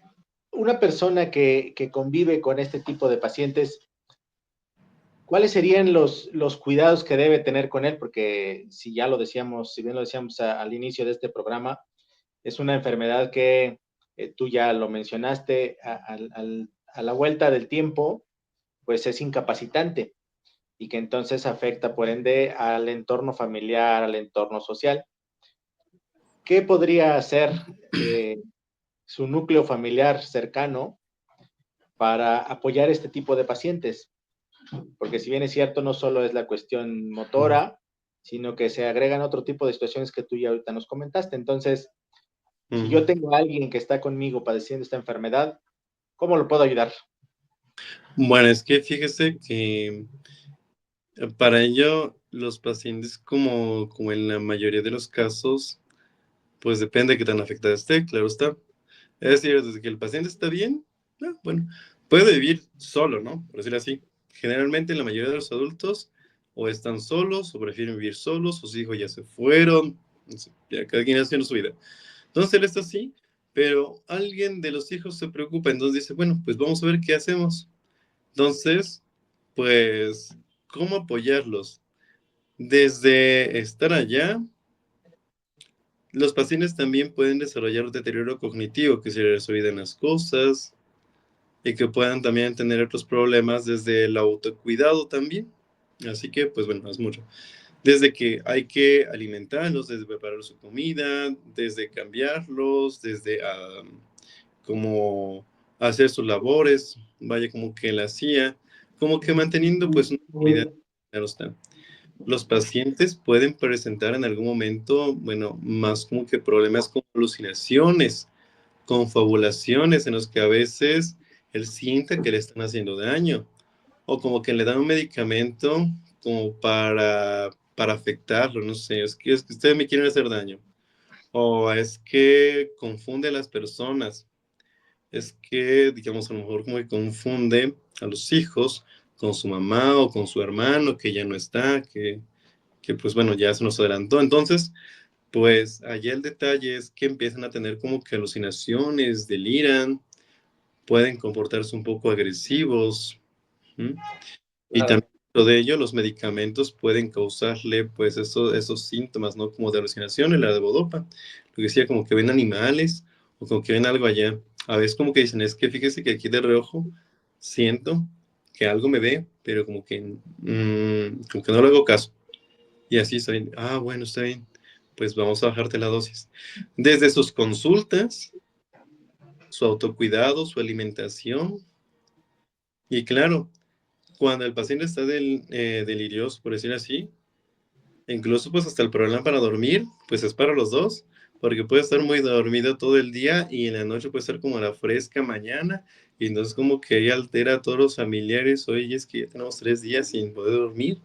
Speaker 1: una persona que convive con este tipo de pacientes, ¿cuáles serían los cuidados que debe tener con él? Porque si ya lo decíamos, si bien lo decíamos al inicio de este programa, es una enfermedad que tú ya lo mencionaste, a la vuelta del tiempo, pues es incapacitante y que entonces afecta por ende al entorno familiar, al entorno social. ¿Qué podría hacer eh, su núcleo familiar cercano para apoyar este tipo de pacientes? Porque si bien es cierto, no solo es la cuestión
Speaker 2: Ujú.
Speaker 1: motora, sino que se agregan otro tipo de situaciones que tú ya ahorita nos comentaste. Entonces, si yo
Speaker 2: Ujú.
Speaker 1: tengo a alguien que está conmigo padeciendo esta enfermedad, ¿cómo lo puedo ayudar?
Speaker 2: Bueno, es que fíjese que para ello los pacientes, como en la mayoría de los casos, pues depende de qué tan afectada esté, claro está. Es decir, desde que el paciente está bien, bueno, puede vivir solo, ¿no? Por decirlo así. Generalmente la mayoría de los adultos o están solos o prefieren vivir solos, sus hijos ya se fueron, no sé, ya cada quien haciendo su vida. Entonces él está así, pero alguien de los hijos se preocupa, entonces dice, bueno, pues vamos a ver qué hacemos. Entonces, pues, ¿cómo apoyarlos? Desde estar allá, los pacientes también pueden desarrollar deterioro cognitivo, que se les olvidan las cosas y que puedan también tener otros problemas desde el autocuidado también. Así que, pues bueno, es mucho. Desde que hay que alimentarlos, desde preparar su comida, desde cambiarlos, desde como hacer sus labores, vaya como que la hacía, como que manteniendo pues una calidad. Claro está. Los pacientes pueden presentar en algún momento, bueno, más como que problemas con alucinaciones, confabulaciones en los que a veces él siente que le están haciendo daño o como que le dan un medicamento como para afectarlo, no sé, es que ustedes me quieren hacer daño o es que confunde a las personas, es que, digamos, a lo mejor como que confunde a los hijos con su mamá o con su hermano que ya no está, que pues bueno, ya se nos adelantó. Entonces, pues allá el detalle es que empiezan a tener como que alucinaciones, deliran, pueden comportarse un poco agresivos. ¿M? Y también
Speaker 1: Claro,
Speaker 2: lo de ello, los medicamentos pueden causarle pues esos síntomas, ¿no? Como de alucinación, la levodopa. Lo que decía, como que ven animales o como que ven algo allá. A veces como que dicen, es que fíjese que aquí de reojo siento que algo me ve, pero como que no le hago caso. Y así está bien. Ah, bueno, está bien. Pues vamos a bajarte la dosis. Desde sus consultas, su autocuidado, su alimentación. Y claro, cuando el paciente está delirioso, por decir así, incluso pues hasta el problema para dormir, pues es para los dos, porque puede estar muy dormido todo el día y en la noche puede estar como a la fresca mañana, y entonces como que ahí altera a todos los familiares, oye, es que ya tenemos 3 días sin poder dormir,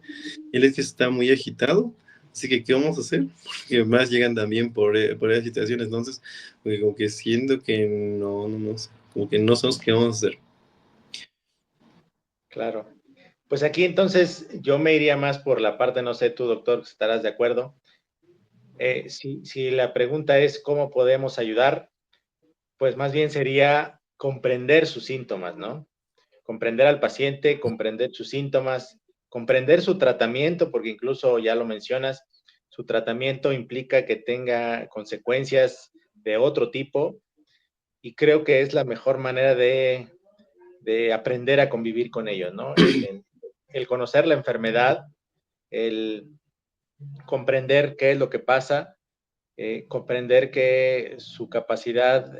Speaker 2: y él es que está muy agitado, así que ¿qué vamos a hacer? Porque más llegan también por esas situaciones, entonces como que siento que no sé, como que no sabemos qué vamos a hacer.
Speaker 1: claro. Pues aquí entonces yo me iría más por la parte, no sé tú, doctor, si estarás de acuerdo. Si la pregunta es cómo podemos ayudar, pues más bien sería comprender sus síntomas, ¿no? Comprender al paciente, comprender sus síntomas, comprender su tratamiento, porque incluso ya lo mencionas, su tratamiento implica que tenga consecuencias de otro tipo y creo que es la mejor manera de aprender a convivir con ellos, ¿no? El conocer la enfermedad, el comprender qué es lo que pasa, comprender que su capacidad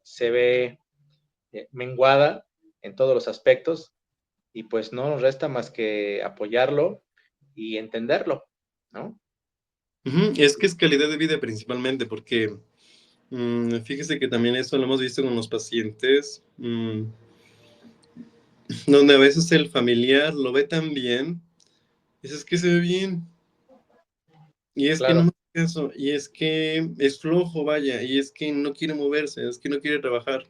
Speaker 1: se ve menguada en todos los aspectos y pues no nos resta más que apoyarlo y entenderlo, ¿no?
Speaker 2: Ujú, es que es calidad de vida principalmente, porque fíjese que también eso lo hemos visto con los pacientes, donde a veces el familiar lo ve tan bien, es que se ve bien, y es que no
Speaker 1: Claro,
Speaker 2: me hace caso, y es que es flojo, vaya, y es que no quiere moverse, es que no quiere trabajar.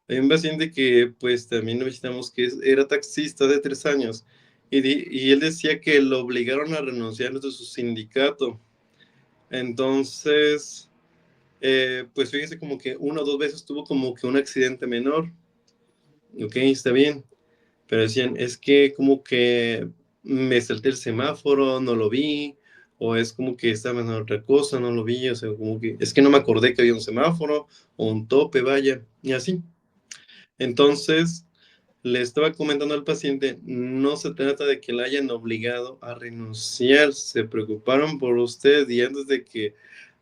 Speaker 2: Hay un paciente que pues también lo visitamos que era taxista de 3 años, y él decía que lo obligaron a renunciar de su sindicato. Entonces, pues fíjese como que 1 o 2 veces tuvo como que un accidente menor. Ok, está bien. pero decían, es que como que me salté el semáforo, no lo vi, o es como que estaba en otra cosa, no lo vi, o sea, como que es que no me acordé que había un semáforo o un tope, vaya, y así. Entonces, le estaba comentando al paciente, no se trata de que la hayan obligado a renunciar, se preocuparon por usted y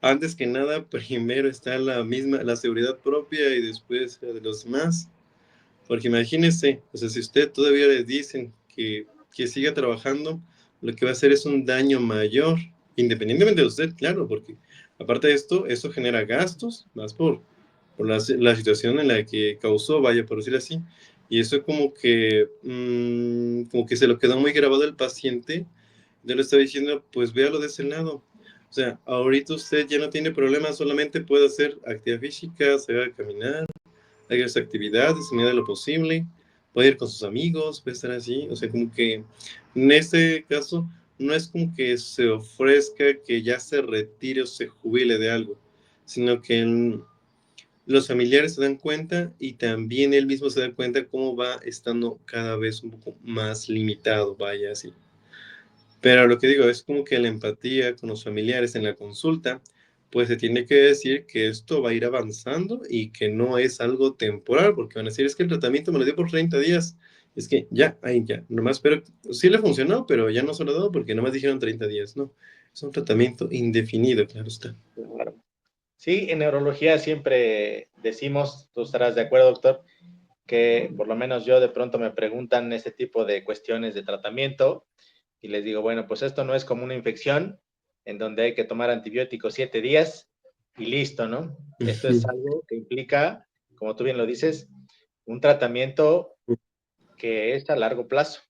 Speaker 2: antes que nada, primero está la seguridad propia y después la de los demás. Porque imagínese, o sea, si usted todavía le dicen que siga trabajando, lo que va a hacer es un daño mayor, independientemente de usted, claro, porque aparte de esto, eso genera gastos, más por la situación en la que causó, vaya, por decir así. Y eso como que se lo quedó muy grabado el paciente, yo le estaba diciendo, pues véalo de ese lado. O sea, ahorita usted ya no tiene problemas, solamente puede hacer actividad física, se va a caminar, haga sus actividades en medida de lo posible, puede ir con sus amigos, puede estar así, o sea, como que en este caso no es como que se ofrezca que ya se retire o se jubile de algo, sino que los familiares se dan cuenta y también él mismo se da cuenta cómo va estando cada vez un poco más limitado, vaya así. Pero lo que digo es como que la empatía con los familiares en la consulta, pues se tiene que decir que esto va a ir avanzando y que no es algo temporal, porque van a decir, es que el tratamiento me lo dio por 30 días. Es que ya, ahí ya, nomás, pero sí le funcionó, pero ya no se lo he dado porque nomás dijeron 30 días, ¿no? Es un tratamiento indefinido, claro está.
Speaker 1: Claro. Sí, en neurología siempre decimos, tú estarás de acuerdo, doctor, que por lo menos yo de pronto me preguntan este tipo de cuestiones de tratamiento y les digo, bueno, pues esto no es como una infección en donde hay que tomar antibióticos 7 días y listo, ¿no? Esto es algo que implica, como tú bien lo dices, un tratamiento que es a largo plazo.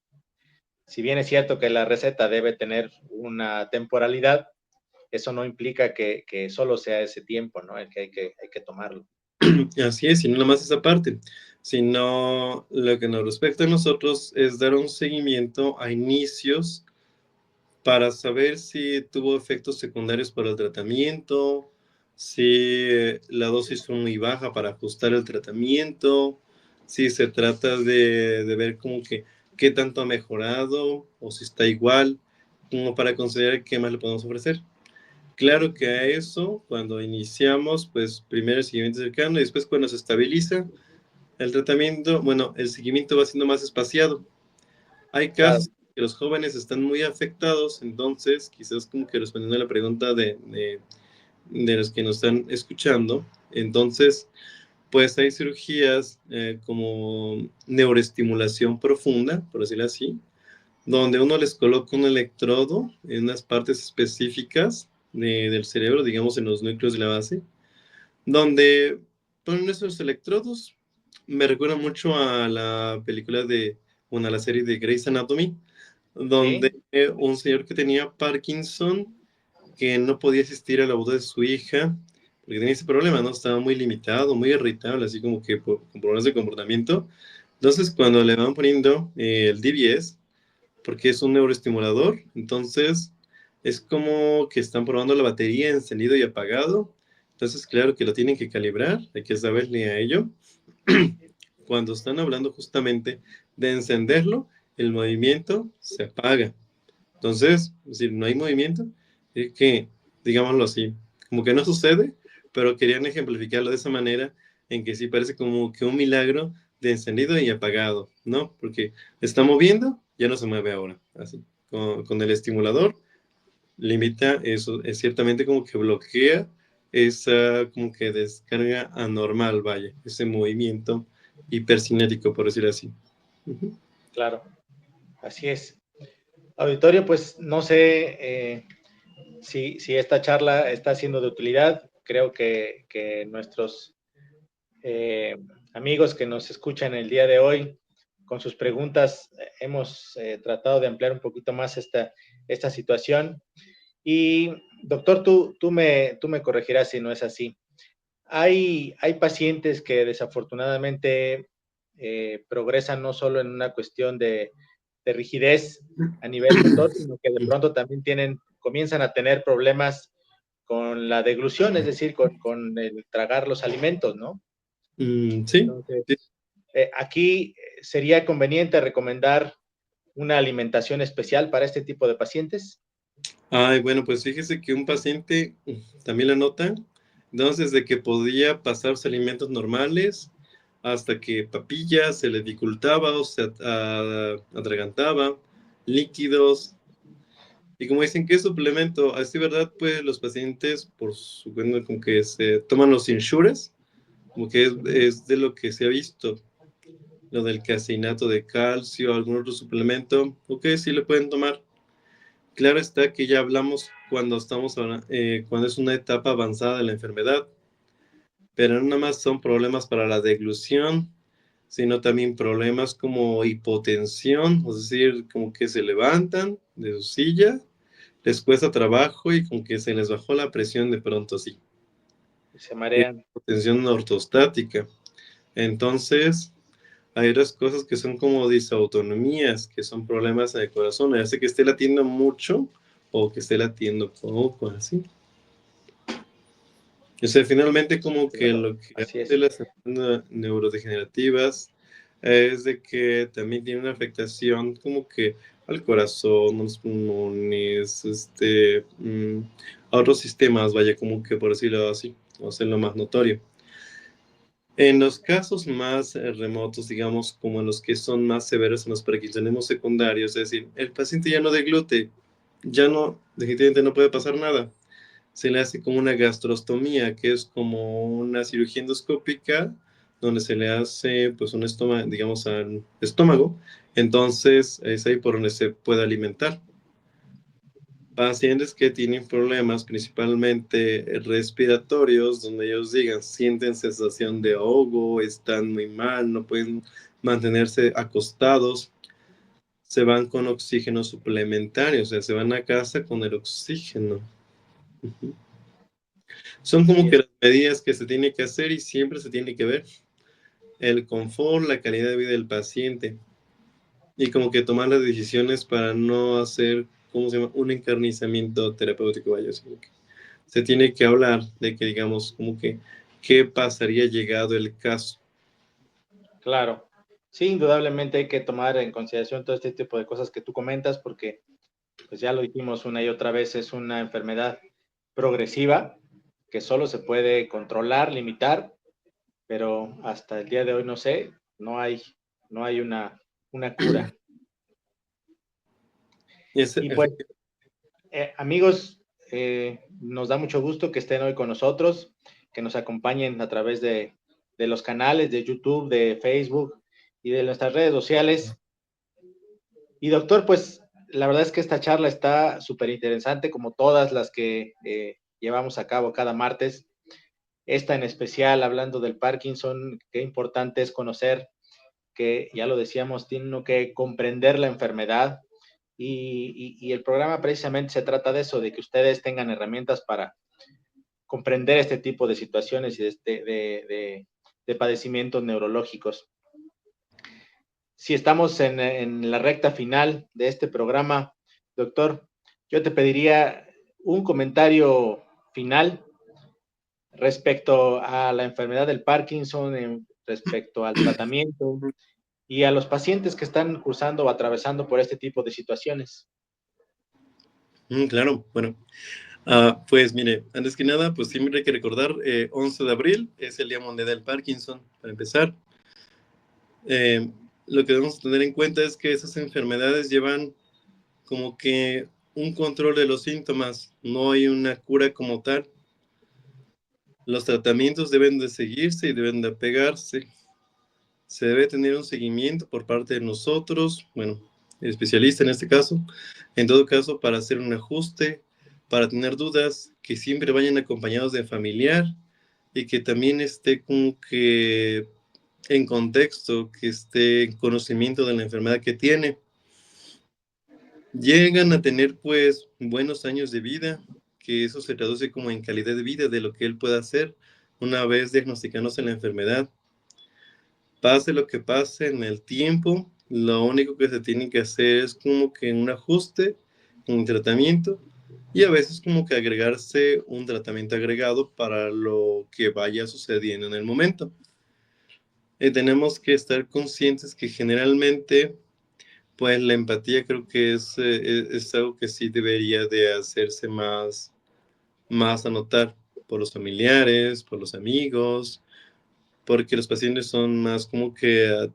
Speaker 1: Si bien es cierto que la receta debe tener una temporalidad, eso no implica que solo sea ese tiempo, ¿no? El que hay que tomarlo.
Speaker 2: Así es, y no nomás esa parte, sino lo que nos respecta a nosotros es dar un seguimiento a inicios para saber si tuvo efectos secundarios para el tratamiento, si la dosis fue muy baja para ajustar el tratamiento, si se trata de ver como que qué tanto ha mejorado o si está igual, como para considerar qué más le podemos ofrecer. Claro que a eso, cuando iniciamos, pues primero el seguimiento cercano y después cuando se estabiliza el tratamiento, bueno, el seguimiento va siendo más espaciado. Hay
Speaker 1: Claro,
Speaker 2: casos que los jóvenes están muy afectados, entonces quizás como que respondiendo a la pregunta de los que nos están escuchando, entonces pues hay cirugías como neuroestimulación profunda, por decirlo así, donde uno les coloca un electrodo en unas partes específicas del cerebro, digamos en los núcleos de la base, donde ponen esos electrodos. Me recuerda mucho a la película bueno, a la serie de Grey's Anatomy, donde
Speaker 1: sí,
Speaker 2: un señor que tenía Parkinson, que no podía asistir a la boda de su hija, porque tenía ese problema, ¿no? Estaba muy limitado, muy irritable, así como que con problemas de comportamiento. Entonces, cuando le van poniendo el DBS, porque es un neuroestimulador, entonces es como que están probando la batería encendido y apagado. Entonces, claro que lo tienen que calibrar, hay que saberle a ello. Cuando están hablando justamente de encenderlo, el movimiento se apaga. Entonces, es decir, no hay movimiento, es que, digámoslo así, como que no sucede, pero querían ejemplificarlo de esa manera, en que sí parece como que un milagro de encendido y apagado, ¿no? Porque está moviendo, ya no se mueve ahora, así. Con el estimulador, limita eso, es ciertamente como que bloquea esa como que descarga anormal, vaya, ese movimiento hipercinético, por decir así. Ujú.
Speaker 1: claro, así es. Auditorio, pues no sé si esta charla está siendo de utilidad. Creo que nuestros eh, amigos que nos escuchan el día de hoy, con sus preguntas, hemos tratado de ampliar un poquito más esta situación. Y doctor, tú me corregirás si no es así. Hay pacientes que desafortunadamente progresan no solo en una cuestión de rigidez a nivel motor, sino que de pronto también comienzan a tener problemas con la deglución, es decir, con el tragar los alimentos, ¿no?
Speaker 2: Sí,
Speaker 1: Entonces,
Speaker 2: sí.
Speaker 1: Aquí sería conveniente recomendar una alimentación especial para este tipo de pacientes.
Speaker 2: Ay, bueno, pues fíjese que un paciente también la nota, entonces de que podía pasarse alimentos normales hasta que papilla se le dificultaba o se atragantaba, líquidos. Y como dicen, ¿qué suplemento? Así, ¿verdad? Pues los pacientes, por su cuenta, como que se toman los insures, como que es de lo que se ha visto, lo del caseinato de calcio, algún otro suplemento, ok, sí le pueden tomar. Claro está que ya hablamos cuando cuando es una etapa avanzada de la enfermedad, pero no nada más son problemas para la deglución, sino también problemas como hipotensión, es decir, como que se levantan de su silla, les cuesta trabajo y como que se les bajó la presión de pronto así.
Speaker 1: Se
Speaker 2: Es
Speaker 1: marean.
Speaker 2: hipotensión ortostática. Entonces, hay otras cosas que son como disautonomías, que son problemas en el corazón, ya sea que esté latiendo mucho o que esté latiendo poco, así. O sea, finalmente como que
Speaker 1: Claro,
Speaker 2: lo que
Speaker 1: así
Speaker 2: hace
Speaker 1: es.
Speaker 2: las enfermedades neurodegenerativas es de que también tiene una afectación como que al corazón, a los pulmones, a otros sistemas, vaya, como que por decirlo así, o sea, lo más notorio. En los casos más remotos, digamos, como en los que son más severos en los parkinsonismos secundarios, es decir, el paciente ya no deglute, ya no, definitivamente no puede pasar nada. Se le hace como una gastrostomía, que es como una cirugía endoscópica, donde se le hace pues un estómago, digamos, al estómago, entonces es ahí por donde se puede alimentar. Pacientes que tienen problemas principalmente respiratorios, donde ellos digan, sienten sensación de ahogo, están muy mal, no pueden mantenerse acostados, se van con oxígeno suplementario, o sea, se van a casa con el oxígeno. Ujú. Son
Speaker 1: Así
Speaker 2: como que
Speaker 1: es.
Speaker 2: las medidas que se tiene que hacer y siempre se tiene que ver el confort, la calidad de vida del paciente y como que tomar las decisiones para no hacer, ¿cómo se llama? Un encarnizamiento terapéutico, vaya, sino que se tiene que hablar de que, digamos, como que, ¿qué pasaría llegado el caso?
Speaker 1: Claro. Sí, indudablemente hay que tomar en consideración todo este tipo de cosas que tú comentas, porque pues ya lo dijimos una y otra vez, es una enfermedad progresiva que solo se puede controlar, limitar, pero hasta el día de hoy no sé, no hay una cura.
Speaker 2: Y ese,
Speaker 1: Y pues, amigos, nos da mucho gusto que estén hoy con nosotros, que nos acompañen a través de los canales de YouTube, de Facebook y de nuestras redes sociales. Y doctor, pues la verdad es que esta charla está súper interesante, como todas las que llevamos a cabo cada martes. Esta en especial, hablando del Parkinson, qué importante es conocer que, ya lo decíamos, tiene uno que comprender la enfermedad y el programa precisamente se trata de eso, de que ustedes tengan herramientas para comprender este tipo de situaciones y de padecimientos neurológicos. Si estamos en la recta final de este programa, doctor, yo te pediría un comentario final respecto a la enfermedad del Parkinson, respecto al tratamiento y a los pacientes que están cursando o atravesando por este tipo de situaciones.
Speaker 2: claro, bueno, pues mire, antes que nada, pues siempre hay que recordar, 11 de abril es el Día Mundial del Parkinson, para empezar. Eh, lo que debemos tener en cuenta es que esas enfermedades llevan como que un control de los síntomas, no hay una cura como tal. Los tratamientos deben de seguirse y deben de apegarse. Se debe tener un seguimiento por parte de nosotros, bueno, el especialista en este caso, en todo caso, para hacer un ajuste, para tener dudas, que siempre vayan acompañados de familiar y que también esté como que en contexto, que esté en conocimiento de la enfermedad que tiene. Llegan a tener pues buenos años de vida, que eso se traduce como en calidad de vida de lo que él pueda hacer una vez diagnosticándose la enfermedad. Pase lo que pase en el tiempo, lo único que se tiene que hacer es como que un ajuste, un tratamiento y a veces como que agregarse un tratamiento agregado para lo que vaya sucediendo en el momento. tenemos que estar conscientes que generalmente, pues la empatía creo que es algo que sí debería de hacerse más a notar por los familiares, por los amigos, porque los pacientes son más como que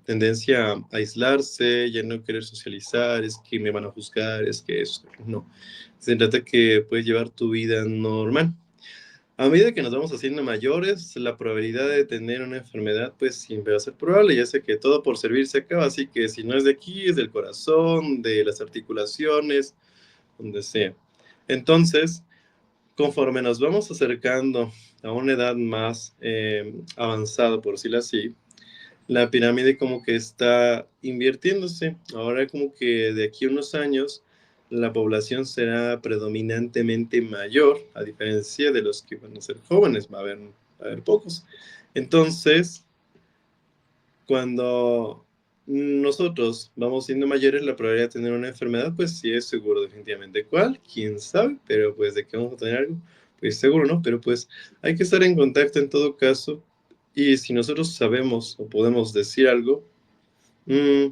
Speaker 2: tendencia a aislarse, ya no querer socializar, es que me van a juzgar, es que eso, no. Se trata que puedes llevar tu vida normal. A medida que nos vamos haciendo mayores, la probabilidad de tener una enfermedad pues siempre va a ser probable, ya sé que todo por servir se acaba, así que si no es de aquí, es del corazón, de las articulaciones, donde sea. Entonces, conforme nos vamos acercando a una edad más avanzada, por decirlo así, la pirámide como que está invirtiéndose. Ahora como que de aquí a unos años la población será predominantemente mayor, a diferencia de los que van a ser jóvenes, va a haber pocos. Entonces, cuando nosotros vamos siendo mayores, la probabilidad de tener una enfermedad, pues sí es seguro, definitivamente. ¿Cuál? ¿Quién sabe? Pero pues de que vamos a tener algo, pues seguro, ¿no? Pero pues hay que estar en contacto en todo caso. Y si nosotros sabemos o podemos decir algo, mm,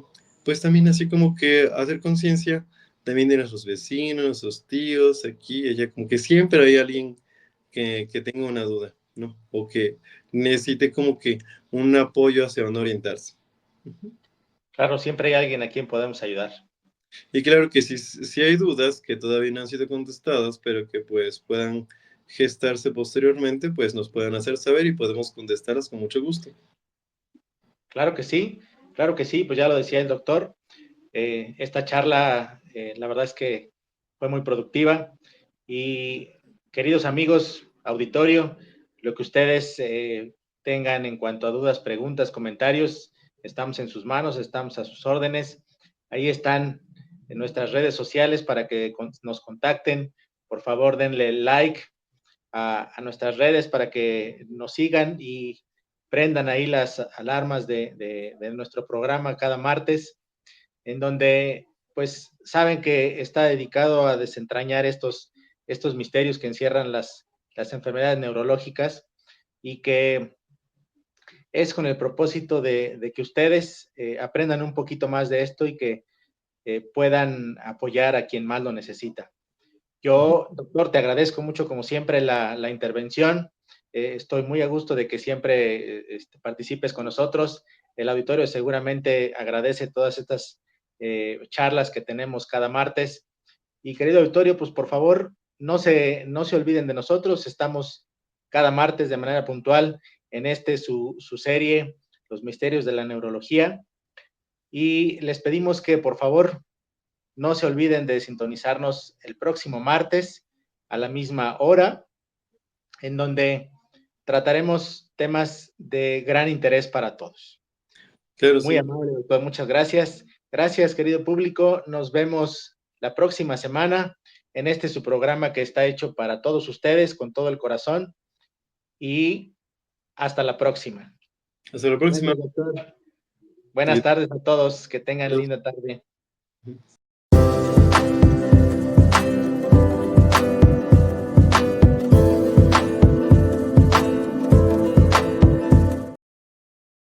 Speaker 2: pues también así como que hacer conciencia también de nuestros vecinos, nuestros tíos, aquí, allá, como que siempre hay alguien que tenga una duda, ¿no? O que necesite como que un apoyo hacia dónde orientarse. Ujú.
Speaker 1: Claro, siempre hay alguien a quien podemos ayudar.
Speaker 2: Y claro que sí hay dudas que todavía no han sido contestadas, pero que pues puedan gestarse posteriormente, pues nos puedan hacer saber y podemos contestarlas con mucho gusto.
Speaker 1: Claro que sí, pues ya lo decía el doctor. Esta charla, la verdad es que fue muy productiva y queridos amigos, auditorio, lo que ustedes tengan en cuanto a dudas, preguntas, comentarios, estamos en sus manos, estamos a sus órdenes. Ahí están en nuestras redes sociales para que nos contacten. Por favor, denle like a nuestras redes para que nos sigan y prendan ahí las alarmas de nuestro programa cada martes, en donde pues saben que está dedicado a desentrañar estos misterios que encierran las enfermedades neurológicas y que es con el propósito de que ustedes aprendan un poquito más de esto y que puedan apoyar a quien más lo necesita. Yo, doctor, te agradezco mucho, como siempre, la intervención. Estoy muy a gusto de que siempre participes con nosotros. El auditorio seguramente agradece todas estas charlas que tenemos cada martes. Y querido auditorio, pues por favor, no se olviden de nosotros. Estamos cada martes de manera puntual en su serie, Los Misterios de la Neurología. Y les pedimos que por favor no se olviden de sintonizarnos el próximo martes a la misma hora, en donde trataremos temas de gran interés para todos.
Speaker 2: Claro,
Speaker 1: Muy
Speaker 2: sí.
Speaker 1: amable, doctor. Muchas gracias. Gracias, querido público. Nos vemos la próxima semana en su programa que está hecho para todos ustedes con todo el corazón. Y hasta la próxima.
Speaker 2: Hasta la próxima.
Speaker 1: Gracias, doctor. Buenas tardes a todos. Que tengan linda tarde.